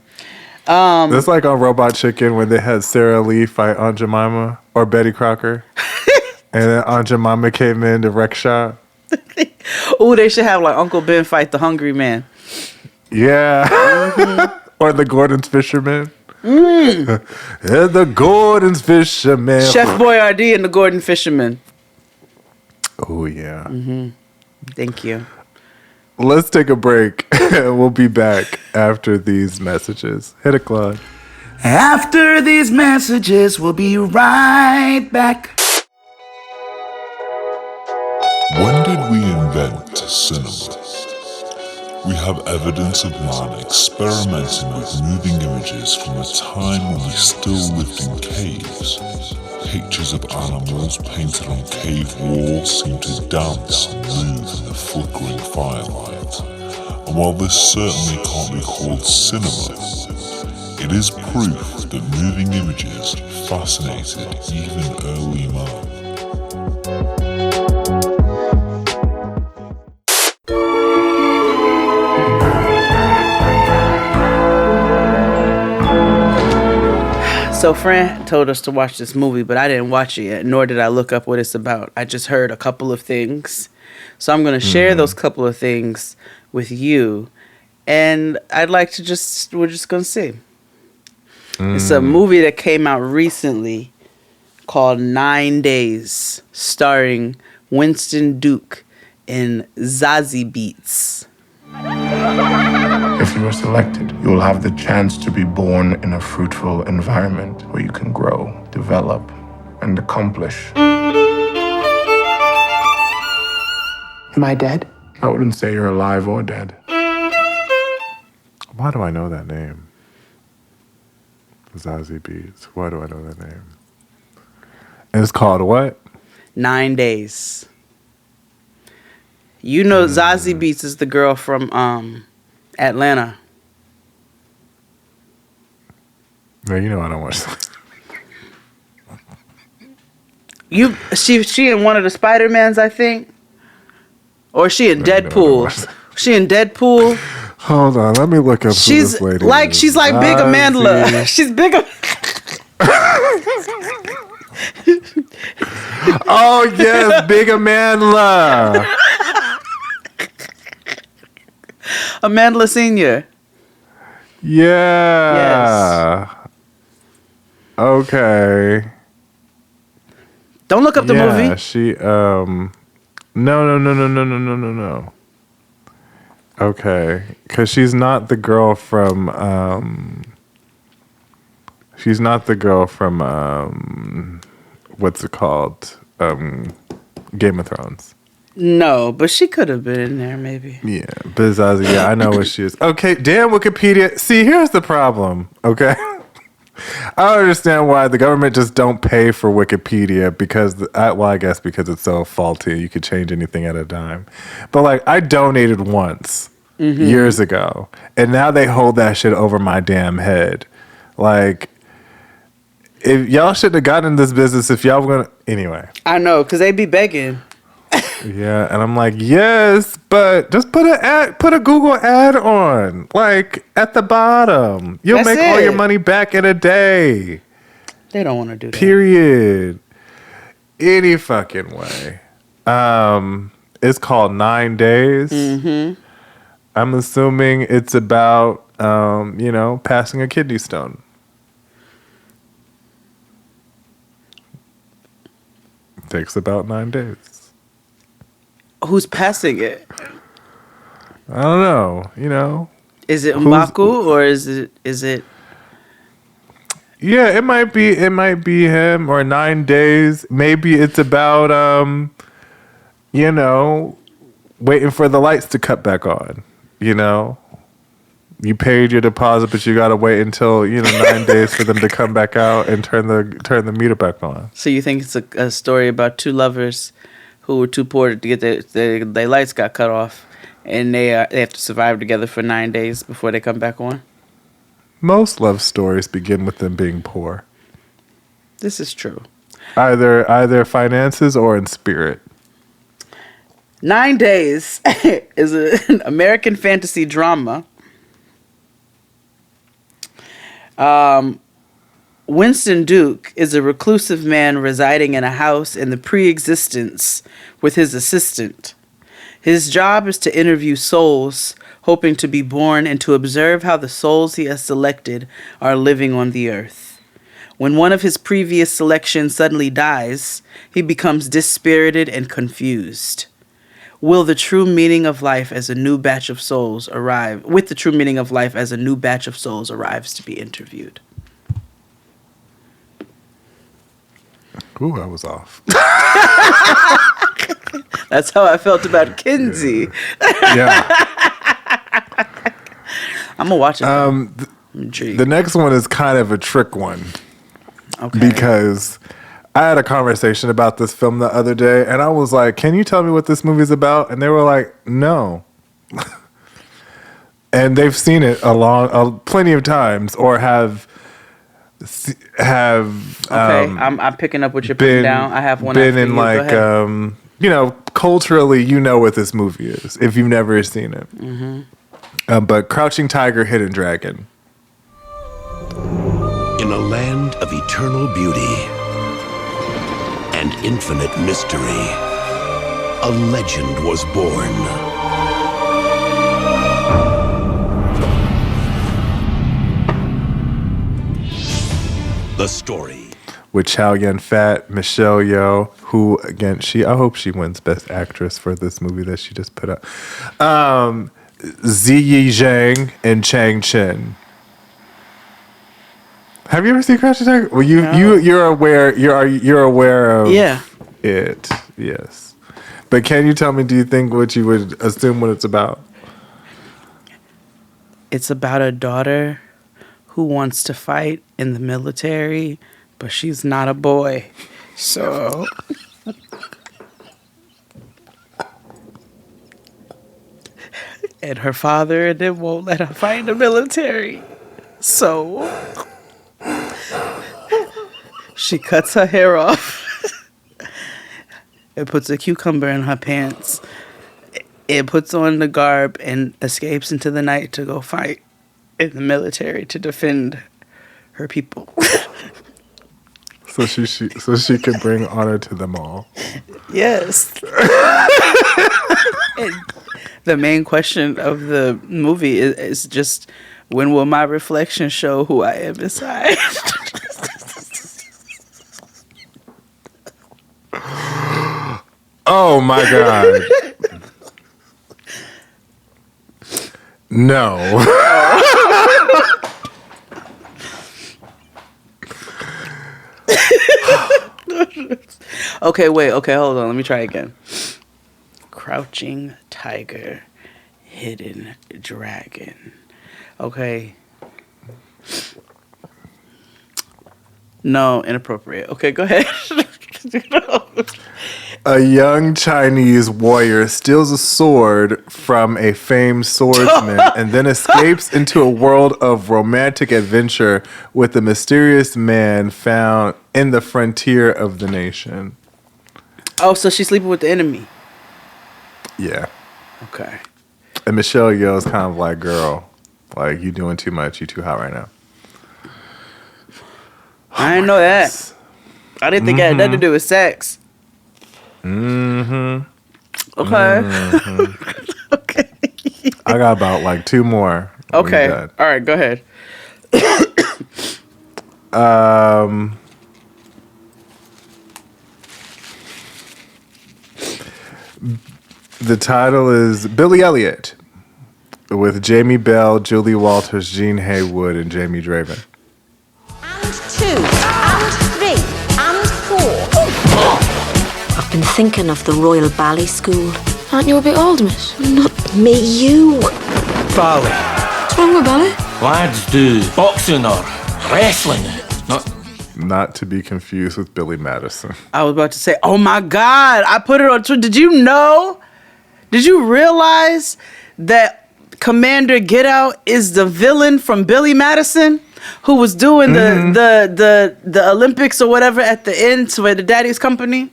That's like on Robot Chicken when they had Sarah Lee fight Aunt Jemima or Betty Crocker. And then Aunt Jemima came in to wreck shop. Oh, they should have like Uncle Ben fight the Hungry Man. Yeah. Or the Gordon's Fisherman. Mm. And the Gordon's Fisherman. Chef Boyardee and the Gordon Fisherman. Oh, yeah. Thank you. Let's take a break. We'll be back after these messages. Hit it, Claude. After these messages, we'll be right back. When did we invent cinema? We have evidence of man experimenting with moving images from a time when we still lived in caves. Pictures of animals painted on cave walls seem to dance and move in the flickering firelight. And while this certainly can't be called cinema, it is proof that moving images fascinated even early man. So Fran told us to watch this movie, but I didn't watch it yet, nor did I look up what it's about. I just heard a couple of things. So I'm going to share those couple of things with you. And I'd like to we're just going to see. It's a movie that came out recently called 9 Days, starring Winston Duke and Zazie Beetz. If you are selected, you will have the chance to be born in a fruitful environment where you can grow, develop, and accomplish. Am I dead? I wouldn't say you're alive or dead. Why do I know that name? Zazie Beetz. Why do I know that name? And it's called what? 9 Days. You know Zazie Beetz is the girl from Atlanta. No, you know I don't watch She in one of the Spider-Mans, I think. Or she in Deadpool. She in Deadpool. Hold on, let me look up who this lady is. She's like Big Amanda. She's big. Oh yes, Big Amanda. Amanda Senior. Yeah. Yes. Okay. Don't look up the movie. She No. Okay, because she's not the girl from what's it called? Game of Thrones. No, but she could have been in there, maybe. Yeah, but Zazie, I know what she is. Okay, damn Wikipedia. See, here's the problem, okay? I don't understand why the government just don't pay for Wikipedia because, I guess because it's so faulty. You could change anything at a dime. But, like, I donated once years ago, and now they hold that shit over my damn head. Like, if y'all shouldn't have gotten in this business if y'all were going to... Anyway. I know, because they be begging. Yeah, and I'm like, yes, but just put a Google ad on, like at the bottom. You'll make all your money back in a day. They don't want to do that. Period. Any fucking way. It's called 9 Days. Mm-hmm. I'm assuming it's about, passing a kidney stone. It takes about 9 days. Who's passing it? I don't know. Is it M'Baku or is it? Yeah, it might be him or 9 days. Maybe it's about waiting for the lights to cut back on. You paid your deposit, but you gotta wait until 9 days for them to come back out and turn the meter back on. So you think it's a story about two lovers who were too poor to get their lights got cut off, and they have to survive together for 9 days before they come back on? Most love stories begin with them being poor. This is true. Either finances or in spirit. 9 Days is an American fantasy drama Winston Duke is a reclusive man residing in a house in the pre-existence with his assistant. His job is to interview souls, hoping to be born and to observe how the souls he has selected are living on the earth. When one of his previous selections suddenly dies, he becomes dispirited and confused. Will the true meaning of life as a new batch of souls arrive? With the true meaning of life as a new batch of souls arrives to be interviewed. Ooh, I was off. That's how I felt about Kinsey. Yeah. I'm gonna watch it. The next one is kind of a trick one. Okay. Because I had a conversation about this film the other day, and I was like, "Can you tell me what this movie's about?" And they were like, "No." And they've seen it plenty of times, or have. I'm picking up what you're putting down. I have one. Been in culturally, you know what this movie is if you've never seen it. Mm-hmm. But Crouching Tiger, Hidden Dragon. In a land of eternal beauty and infinite mystery, a legend was born. The story. With Chow Yun-fat, Michelle Yeoh, who again, I hope she wins Best Actress for this movie that she just put out. Ziyi Zhang and Chang Chen. Have you ever seen Crouching Tiger? Well, you're aware. You're aware of it. Yes, but can you tell me? Do you think what you would assume what it's about? It's about a daughter who wants to fight in the military, but she's not a boy. So and her father won't let her fight in the military. So she cuts her hair off and puts a cucumber in her pants. It puts on the garb and escapes into the night to go fight in the military to defend her people. So she can bring honor to them all. Yes. And the main question of the movie is just, when will my reflection show who I am inside? Oh my God. No. Okay, hold on. Let me try again. Crouching Tiger, Hidden Dragon. Okay. No, inappropriate. Okay, go ahead. A young Chinese warrior steals a sword from a famed swordsman and then escapes into a world of romantic adventure with a mysterious man found in the frontier of the nation. Oh, so she's sleeping with the enemy. Yeah. Okay. And Michelle Yeoh is kind of like, girl, like, you doing too much. You too hot right now. I didn't know that. I didn't think it had nothing to do with sex. Mm-hmm. Okay. Mm-hmm. Okay. I got about like two more. Okay. All right, go ahead. The title is Billy Elliot with Jamie Bell, Julie Walters, Gene Haywood, and Jamie Draven. And 2, and 3, and 4. I've been thinking of the Royal Ballet School. Aren't you a bit old, miss? Not me, you. Ballet. What's wrong with ballet? Lads do boxing or wrestling. Not to be confused with Billy Madison. I was about to say, oh my God, I put it on Twitter. Did you know? Did you realize that Commander Get Out is the villain from Billy Madison, who was doing the Olympics or whatever at the end for the Daddy's Company?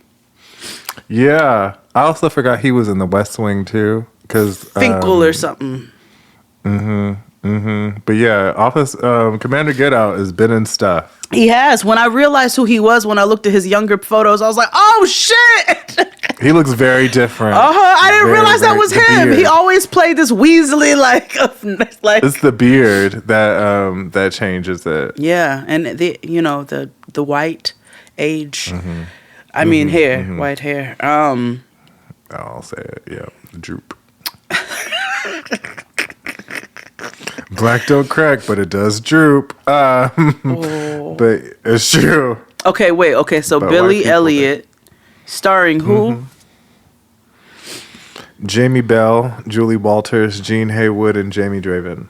Yeah. I also forgot he was in the West Wing too. Cause Finkel or something. Mm-hmm. But yeah, Office Commander Get Out has been in stuff. He has. When I realized who he was, when I looked at his younger photos, I was like, "Oh shit!" He looks very different. I didn't realize that was him. Beard. He always played this Weasley like. It's the beard that changes it. Yeah, and the white age. I mean hair, white hair. I'll say it. Yeah, droop. Black don't crack, but it does droop. But it's true. Okay, wait. Okay, so But Billy Elliot, starring who? Jamie Bell, Julie Walters, Gene Haywood, and Jamie Draven.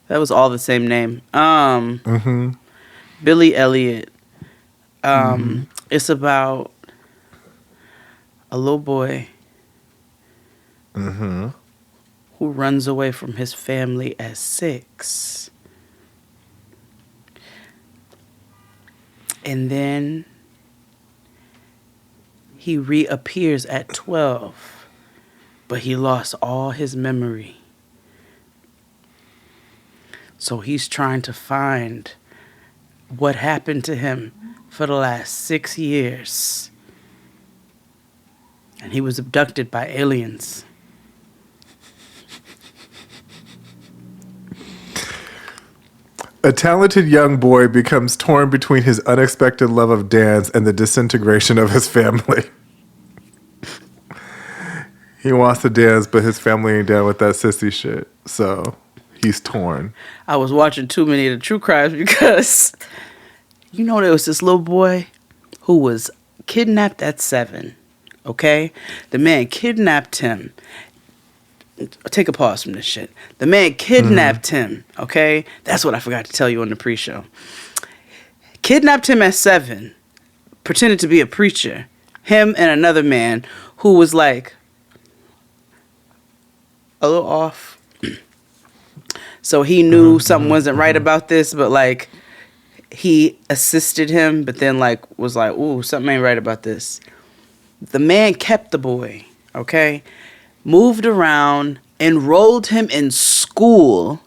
That was all the same name. Billy Elliot. It's about a little boy who runs away from his family at 6. And then he reappears at 12, but he lost all his memory. So he's trying to find what happened to him for the last 6 years. And he was abducted by aliens. A talented young boy becomes torn between his unexpected love of dance and the disintegration of his family. He wants to dance, but his family ain't down with that sissy shit. So he's torn. I was watching too many of the true crimes because, there was this little boy who was kidnapped at 7. Okay? The man kidnapped him. Take a pause from this shit. The man kidnapped him, okay? That's what I forgot to tell you on the pre-show. Kidnapped him at 7, pretended to be a preacher. Him and another man who was like a little off. So he knew something wasn't right about this, but like he assisted him, but then like was like, ooh, something ain't right about this. The man kept the boy, okay? Moved around, enrolled him in school,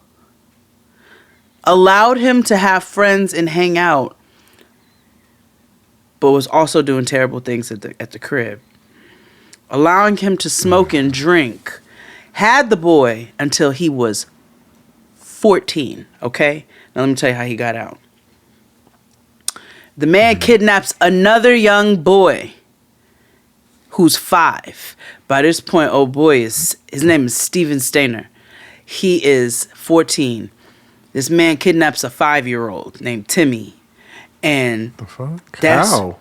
allowed him to have friends and hang out, but was also doing terrible things at the crib. Allowing him to smoke and drink. Had the boy until he was 14, okay? Now let me tell you how he got out. The man kidnaps another young boy who's 5. By this point, old boy his name is Steven Stainer. He is 14. This man kidnaps a 5-year-old named Timmy. And the fuck? That's How?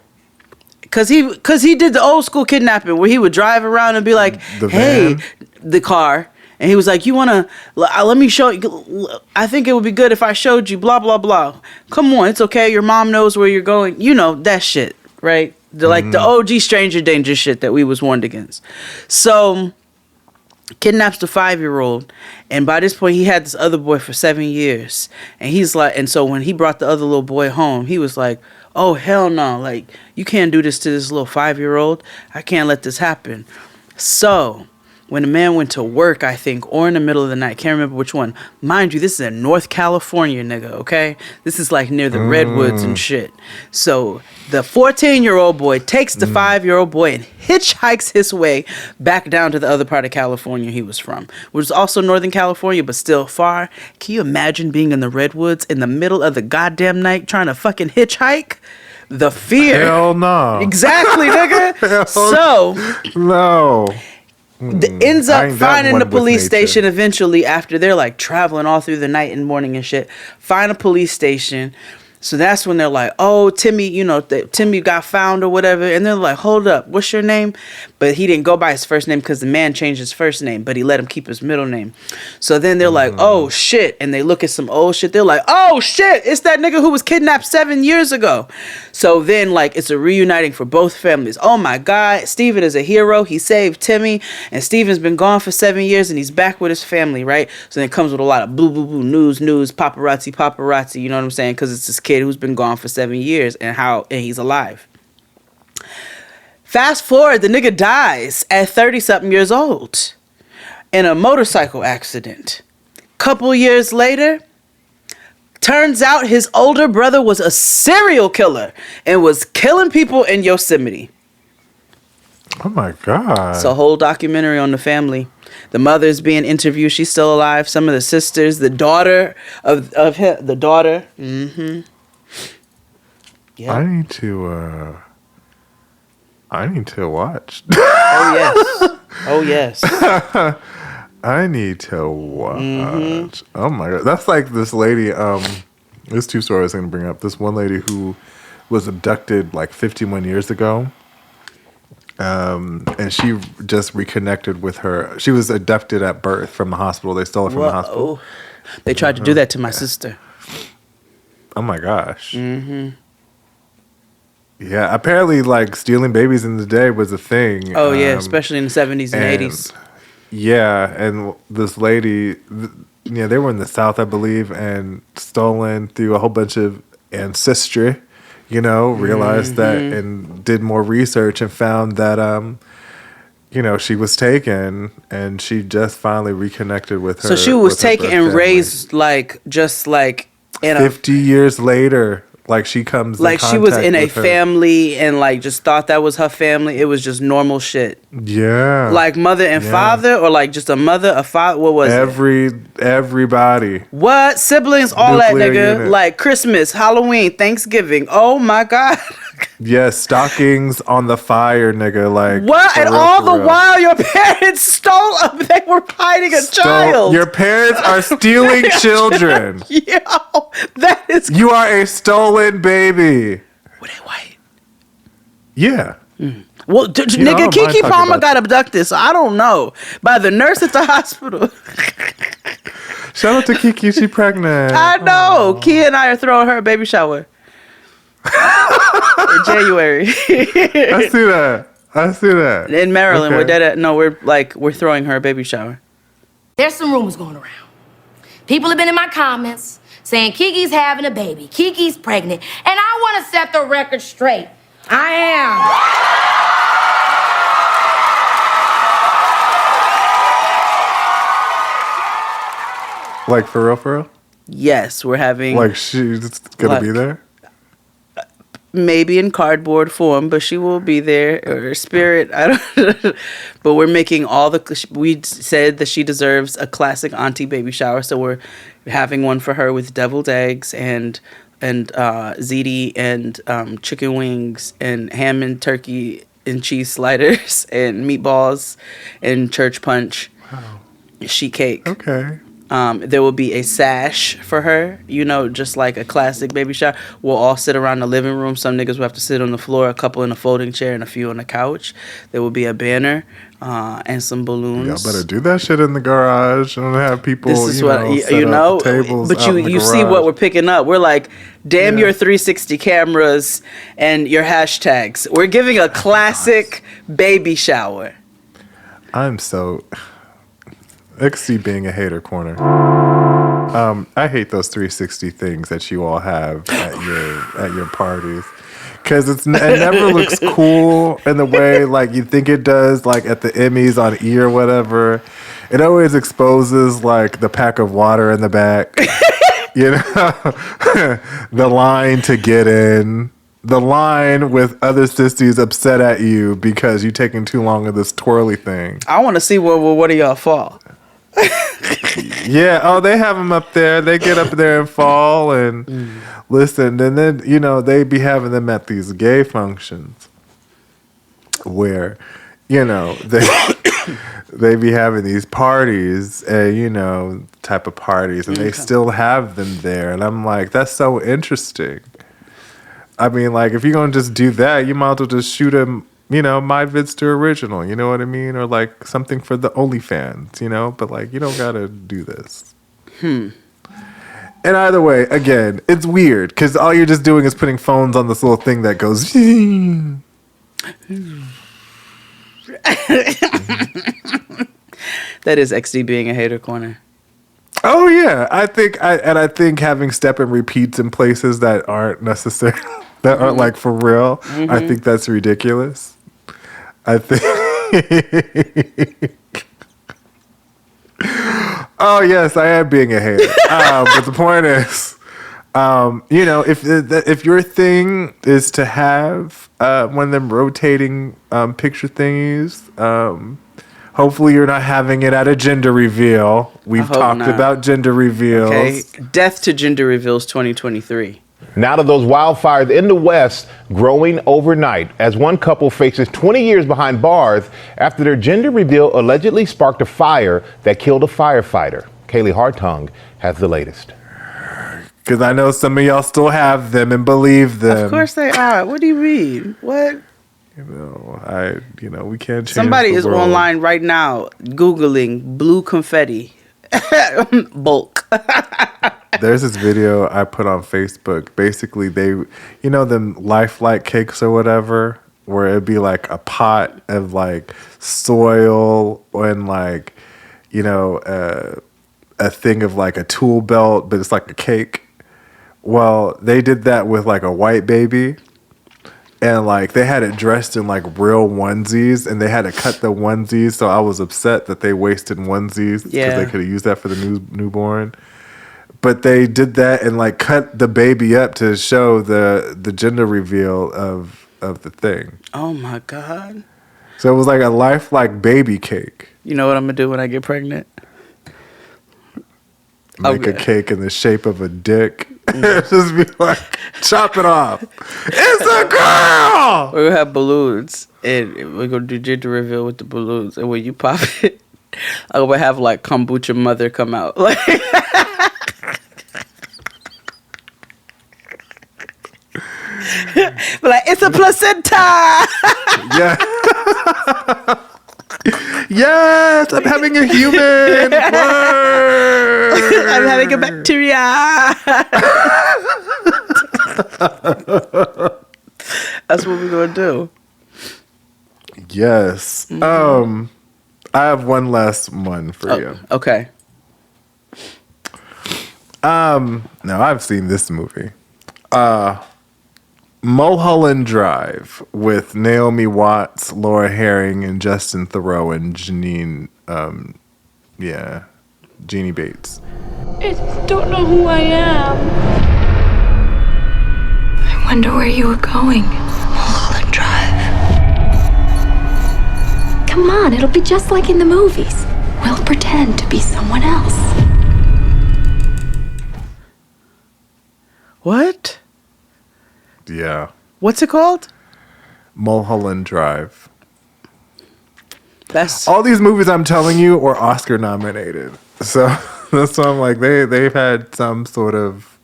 Cause he did the old school kidnapping where he would drive around and be like, "Hey, the car," and he was like, "You wanna? Let me show you. I think it would be good if I showed you. Blah blah blah. Come on, it's okay. Your mom knows where you're going. You know that shit, right? The OG stranger danger shit that we was warned against." So kidnaps the 5-year-old, and by this point he had this other boy for 7 years, and he's like, and so when he brought the other little boy home, he was like, "Oh hell no, like you can't do this to this little 5-year-old. I can't let this happen." So when the man went to work, I think, or in the middle of the night, can't remember which one. Mind you, this is in North California, nigga, okay? This is like near the Redwoods and shit. So the 14-year-old boy takes the 5-year-old boy and hitchhikes his way back down to the other part of California he was from, which is also Northern California, but still far. Can you imagine being in the Redwoods in the middle of the goddamn night trying to fucking hitchhike? The fear. Hell no. Exactly, nigga. No. Ends up finding the police station eventually after they're like traveling all through the night and morning and shit. Find a police station. So that's when they're like, "Oh, Timmy, Timmy got found or whatever." And they're like, "Hold up, what's your name?" But he didn't go by his first name because the man changed his first name, but he let him keep his middle name. So then they're like, "Oh shit." And they look at some old shit. They're like, "Oh shit, it's that nigga who was kidnapped 7 years ago." So then like it's a reuniting for both families. Oh my God, Steven is a hero. He saved Timmy, and Steven's been gone for 7 years and he's back with his family, right? So then it comes with a lot of boo boo boo, news, paparazzi, you know what I'm saying? Because it's this kid who's been gone for 7 years and he's alive. Fast forward, the nigga dies at 30-something years old in a motorcycle accident. Couple years later, turns out his older brother was a serial killer and was killing people in Yosemite. Oh my God. It's a whole documentary on the family. The mother's being interviewed. She's still alive. Some of the sisters, the daughter of him, the daughter. Mm-hmm. Yeah. I need to watch. Oh yes. Oh yes. I need to watch. Oh my God. That's like this lady, there's two stories I'm going to bring up. This one lady who was abducted like 51 years ago. And she just reconnected with her. She was abducted at birth from the hospital. They stole her from the hospital. They tried to do that to my sister. Oh my gosh. Mm-hmm. Yeah, apparently like stealing babies in the day was a thing. Oh yeah, especially in the 70s and 80s. Yeah, and this lady, they were in the South, I believe, and stolen through a whole bunch of ancestry, realized that and did more research and found that, she was taken and she just finally reconnected with her. So she was taken and raised just like in 50 years later. Like she comes like she was in a family and like just thought that was her family. It was just normal shit. Yeah. Like mother and father, or like just a mother, a father. What was everybody. What? Siblings, all Nuclear that, nigga. unit. Like Christmas, Halloween, Thanksgiving. Oh my God. Yes, stockings on the fire, nigga. Like what? And all the while your parents stole them. They were hiding a child. Your parents are stealing children. Yo, that is. You are a stolen baby. Were they white? Yeah. Well, nigga, Keke Palmer got abducted, so I don't know. By the nurse at the hospital. Shout out to Keke, she pregnant. I know. Kia and I are throwing her a baby shower. In January. I see that. In Maryland, we're throwing her a baby shower. There's some rumors going around. People have been in my comments saying Kiki's having a baby, Kiki's pregnant, and I want to set the record straight. I am. Like for real? Yes, we're having. Like she's gonna be there? Maybe in cardboard form, but she will be there. Or spirit, I don't. But we're making we said that she deserves a classic auntie baby shower, so we're having one for her with deviled eggs and ziti and chicken wings and ham and turkey and cheese sliders and meatballs and church punch. Wow. Sheet cake. Okay. There will be a sash for her, just like a classic baby shower. We'll all sit around the living room. Some niggas will have to sit on the floor, a couple in a folding chair, and a few on the couch. There will be a banner and some balloons. Y'all better do that shit in the garage and have people, this is tables but you see what we're picking up. We're like, damn your 360 cameras and your hashtags. We're giving a classic baby shower. I'm so... XC being a hater corner. I hate those 360 things that you all have at your parties, because it never looks cool in the way like you think it does, like at the Emmys on E! or whatever. It always exposes like the pack of water in the back, the line to get in. The line with other sissies upset at you because you taking too long of this twirly thing. I want to see where one of y'all fall. Yeah. Oh, they have them up there. They get up there and fall and listen. And then, they be having them at these gay functions where, they be having these parties, type of parties, and they still have them there. And I'm like, that's so interesting. I mean, like, if you're going to just do that, you might as well just shoot them, My Vidster original, you know what I mean? Or like something for the OnlyFans, but like, you don't got to do this. And either way, again, it's weird because all you're just doing is putting phones on this little thing that goes. That is XD being a hater corner. Oh yeah, I think having step and repeats in places that aren't necessary, that aren't like for real, I think that's ridiculous. I think. Oh yes, I am being a hater. But the point is, if your thing is to have one of them rotating picture thingies, hopefully you're not having it at a gender reveal. We've talked about gender reveals. Okay, death to gender reveals 2023. Now to those wildfires in the West growing overnight as one couple faces 20 years behind bars after their gender reveal allegedly sparked a fire that killed a firefighter. Kaylee Hartung has the latest. Because I know some of y'all still have them and believe them. Of course they are. What do you mean? What? We can't change Somebody the is world. online right now Googling blue confetti bulk. There's this video I put on Facebook. Basically, them lifelike cakes or whatever, where it'd be like a pot of like soil and like, a thing of like a tool belt, but it's like a cake. Well, they did that with like a white baby. And like they had it dressed in like real onesies, and they had to cut the onesies. So I was upset that they wasted onesies because they could have used that for the newborn. But they did that and like cut the baby up to show the gender reveal of the thing. Oh my God. So it was like a lifelike baby cake. You know what I'm gonna do when I get pregnant? Make a cake in the shape of a dick. Just be like, chop it off. It's a girl! We're gonna have balloons and we're gonna do gender reveal with the balloons. And when you pop it, I'm gonna have like kombucha mother come out. Like it's a placenta. Yeah. Yes, I'm having a human. I'm having a bacteria. That's what we're gonna do. Yes. I have one last one for you. Okay. Now I've seen this movie. Mulholland Drive with Naomi Watts, Laura Herring, and Justin Theroux and Jeannie Bates. I just don't know who I am. I wonder where you were going. Mulholland Drive. Come on, it'll be just like in the movies. We'll pretend to be someone else. What? Yeah. What's it called? Mulholland Drive. That's all these movies I'm telling you are Oscar nominated. So that's why I'm like they've had some sort of,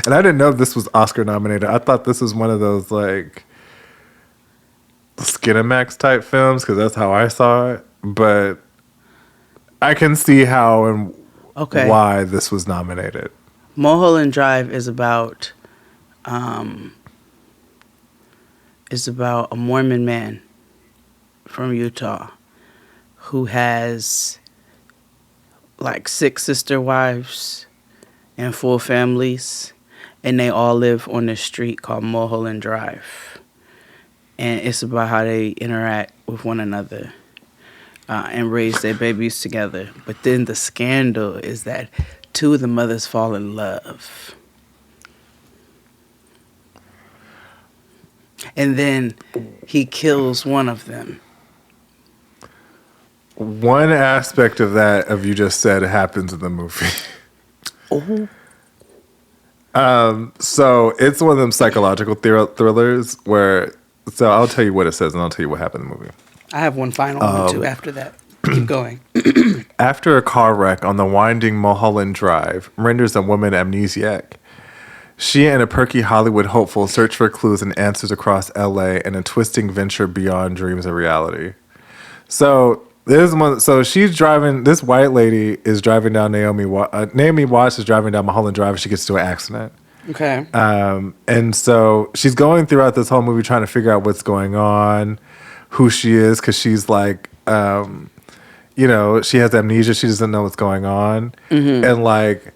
and I didn't know this was Oscar nominated. I thought this was one of those like Skinamax type films because that's how I saw it. But I can see how and why this was nominated. Mulholland Drive is about a Mormon man from Utah who has like 6 sister wives and 4 families, and they all live on this street called Mulholland Drive. And it's about how they interact with one another and raise their babies together. But then the scandal is that 2 of the mothers fall in love. And then he kills one of them. One aspect of that, of you just said, happens in the movie. So it's one of them psychological thrillers where, so I'll tell you what it says and I'll tell you what happened in the movie. I have one final one too after that. Keep going. After a car wreck on the winding Mulholland Drive renders a woman amnesiac, she and a perky Hollywood hopeful search for clues and answers across LA in a twisting venture beyond dreams of reality. So there's one. So she's driving. This white lady is driving down Naomi Watts is driving down Mulholland Drive. And she gets into an accident. Okay. And so she's going throughout this whole movie trying to figure out what's going on, who she is, because she's like, she has amnesia. She doesn't know what's going on, and like,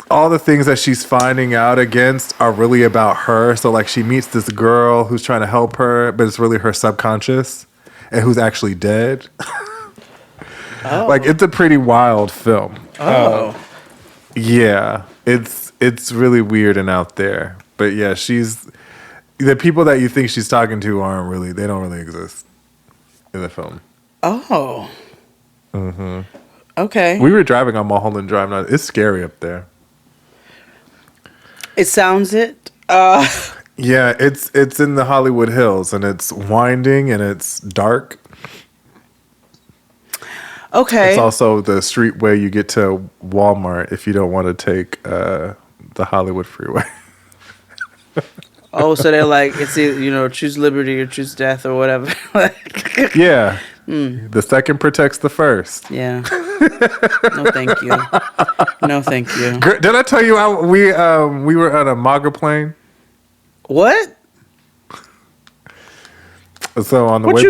all the things that she's finding out against are really about her. So like she meets this girl who's trying to help her, but it's really her subconscious. and who's actually dead. Oh. Like, it's a pretty wild film. Oh. Yeah, it's really weird and out there. But yeah, the people that you think she's talking to they don't really exist in the film. Oh. Mm-hmm. Okay. We were driving on Mulholland Drive. Now, it's scary up there. It sounds it. Yeah, it's in the Hollywood Hills, and it's winding and it's dark. Okay. It's also the street way you get to Walmart if you don't want to take the Hollywood freeway. Oh, so they're like, it's either, choose liberty or choose death or whatever. Yeah. The second protects the first. Yeah. No, thank you. No, thank you. Did I tell you we were on a MAGA plane? What? So on the What way you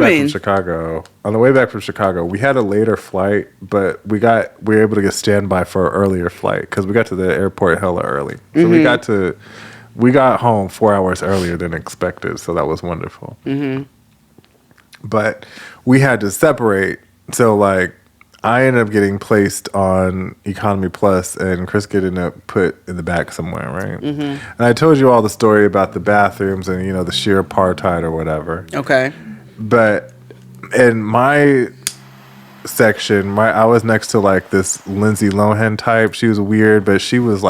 back from Chicago, we had a later flight, but we were able to get standby for an earlier flight because we got to the airport hella early. So we got home 4 hours earlier than expected. So that was wonderful. Mm-hmm. But we had to separate. So like, I ended up getting placed on Economy Plus, and Chris ended up put in the back somewhere, right? Mm-hmm. And I told you all the story about the bathrooms and the sheer apartheid or whatever. Okay. But in my section, I was next to like this Lindsay Lohan type. She was weird, but she was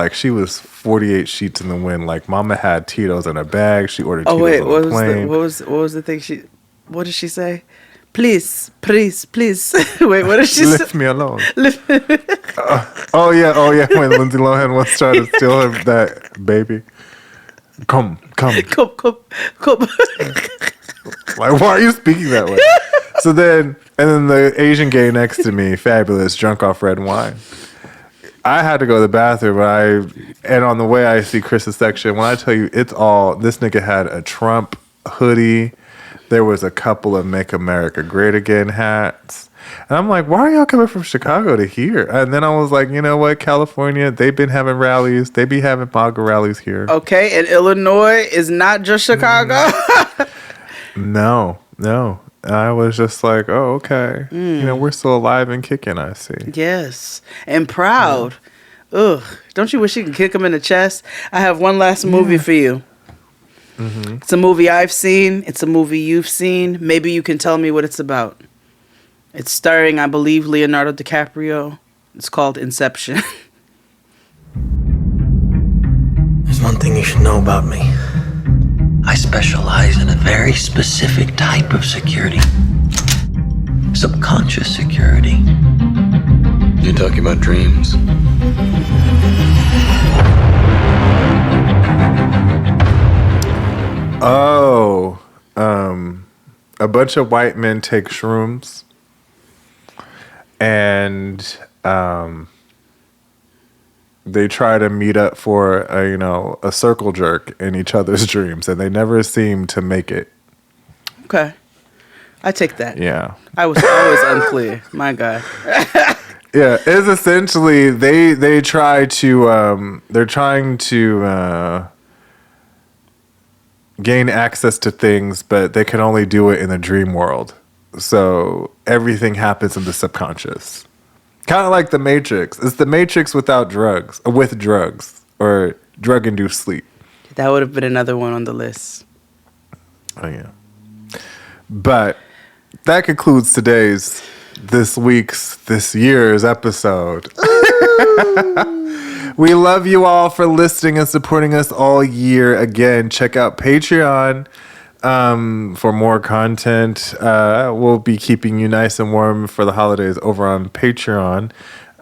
48 sheets in the wind. Like, mama had Tito's in a bag. She ordered Tito's on a plane. What was the thing what did she say? Please. Wait, what did she say? Leave me alone. Oh yeah. When Lindsay Lohan was trying to steal him that baby. Come. Like, why are you speaking that way? So then the Asian gay next to me, fabulous, drunk off red wine. I had to go to the bathroom, and on the way I see Chris's section. When I tell you, this nigga had a Trump hoodie. There was a couple of Make America Great Again hats. And I'm like, why are y'all coming from Chicago to here? And then I was like, you know what, California, they've been having rallies. They be having MAGA rallies here. Okay, and Illinois is not just Chicago? No. I was just like, oh, okay. We're still alive and kicking, I see. Yes, and proud. Ugh, don't you wish you could kick him in the chest? I have one last movie for you. Mm-hmm. It's a movie I've seen. It's a movie you've seen. Maybe you can tell me what it's about. It's starring, I believe, Leonardo DiCaprio. It's called Inception. There's one thing you should know about me. I specialize in a very specific type of security. Subconscious security. You talking about dreams? Oh, a bunch of white men take shrooms, and they try to meet up for a circle jerk in each other's dreams, and they never seem to make it. Okay, I take that. Yeah, I was always unclear. My God. Yeah, it's essentially they try to they're trying to gain access to things, but they can only do it in the dream world. So everything happens in the subconscious. Kind of like the Matrix. It's the Matrix with drugs, or drug-induced sleep. That would have been another one on the list. Oh, yeah. But that concludes this year's episode. We love you all for listening and supporting us all year. Again, check out Patreon for more content. We'll be keeping you nice and warm for the holidays over on Patreon.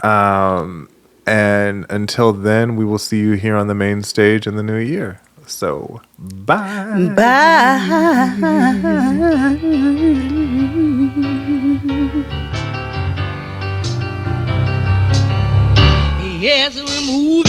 And until then, we will see you here on the main stage in the new year. So, bye. Bye. Yes, we're moving.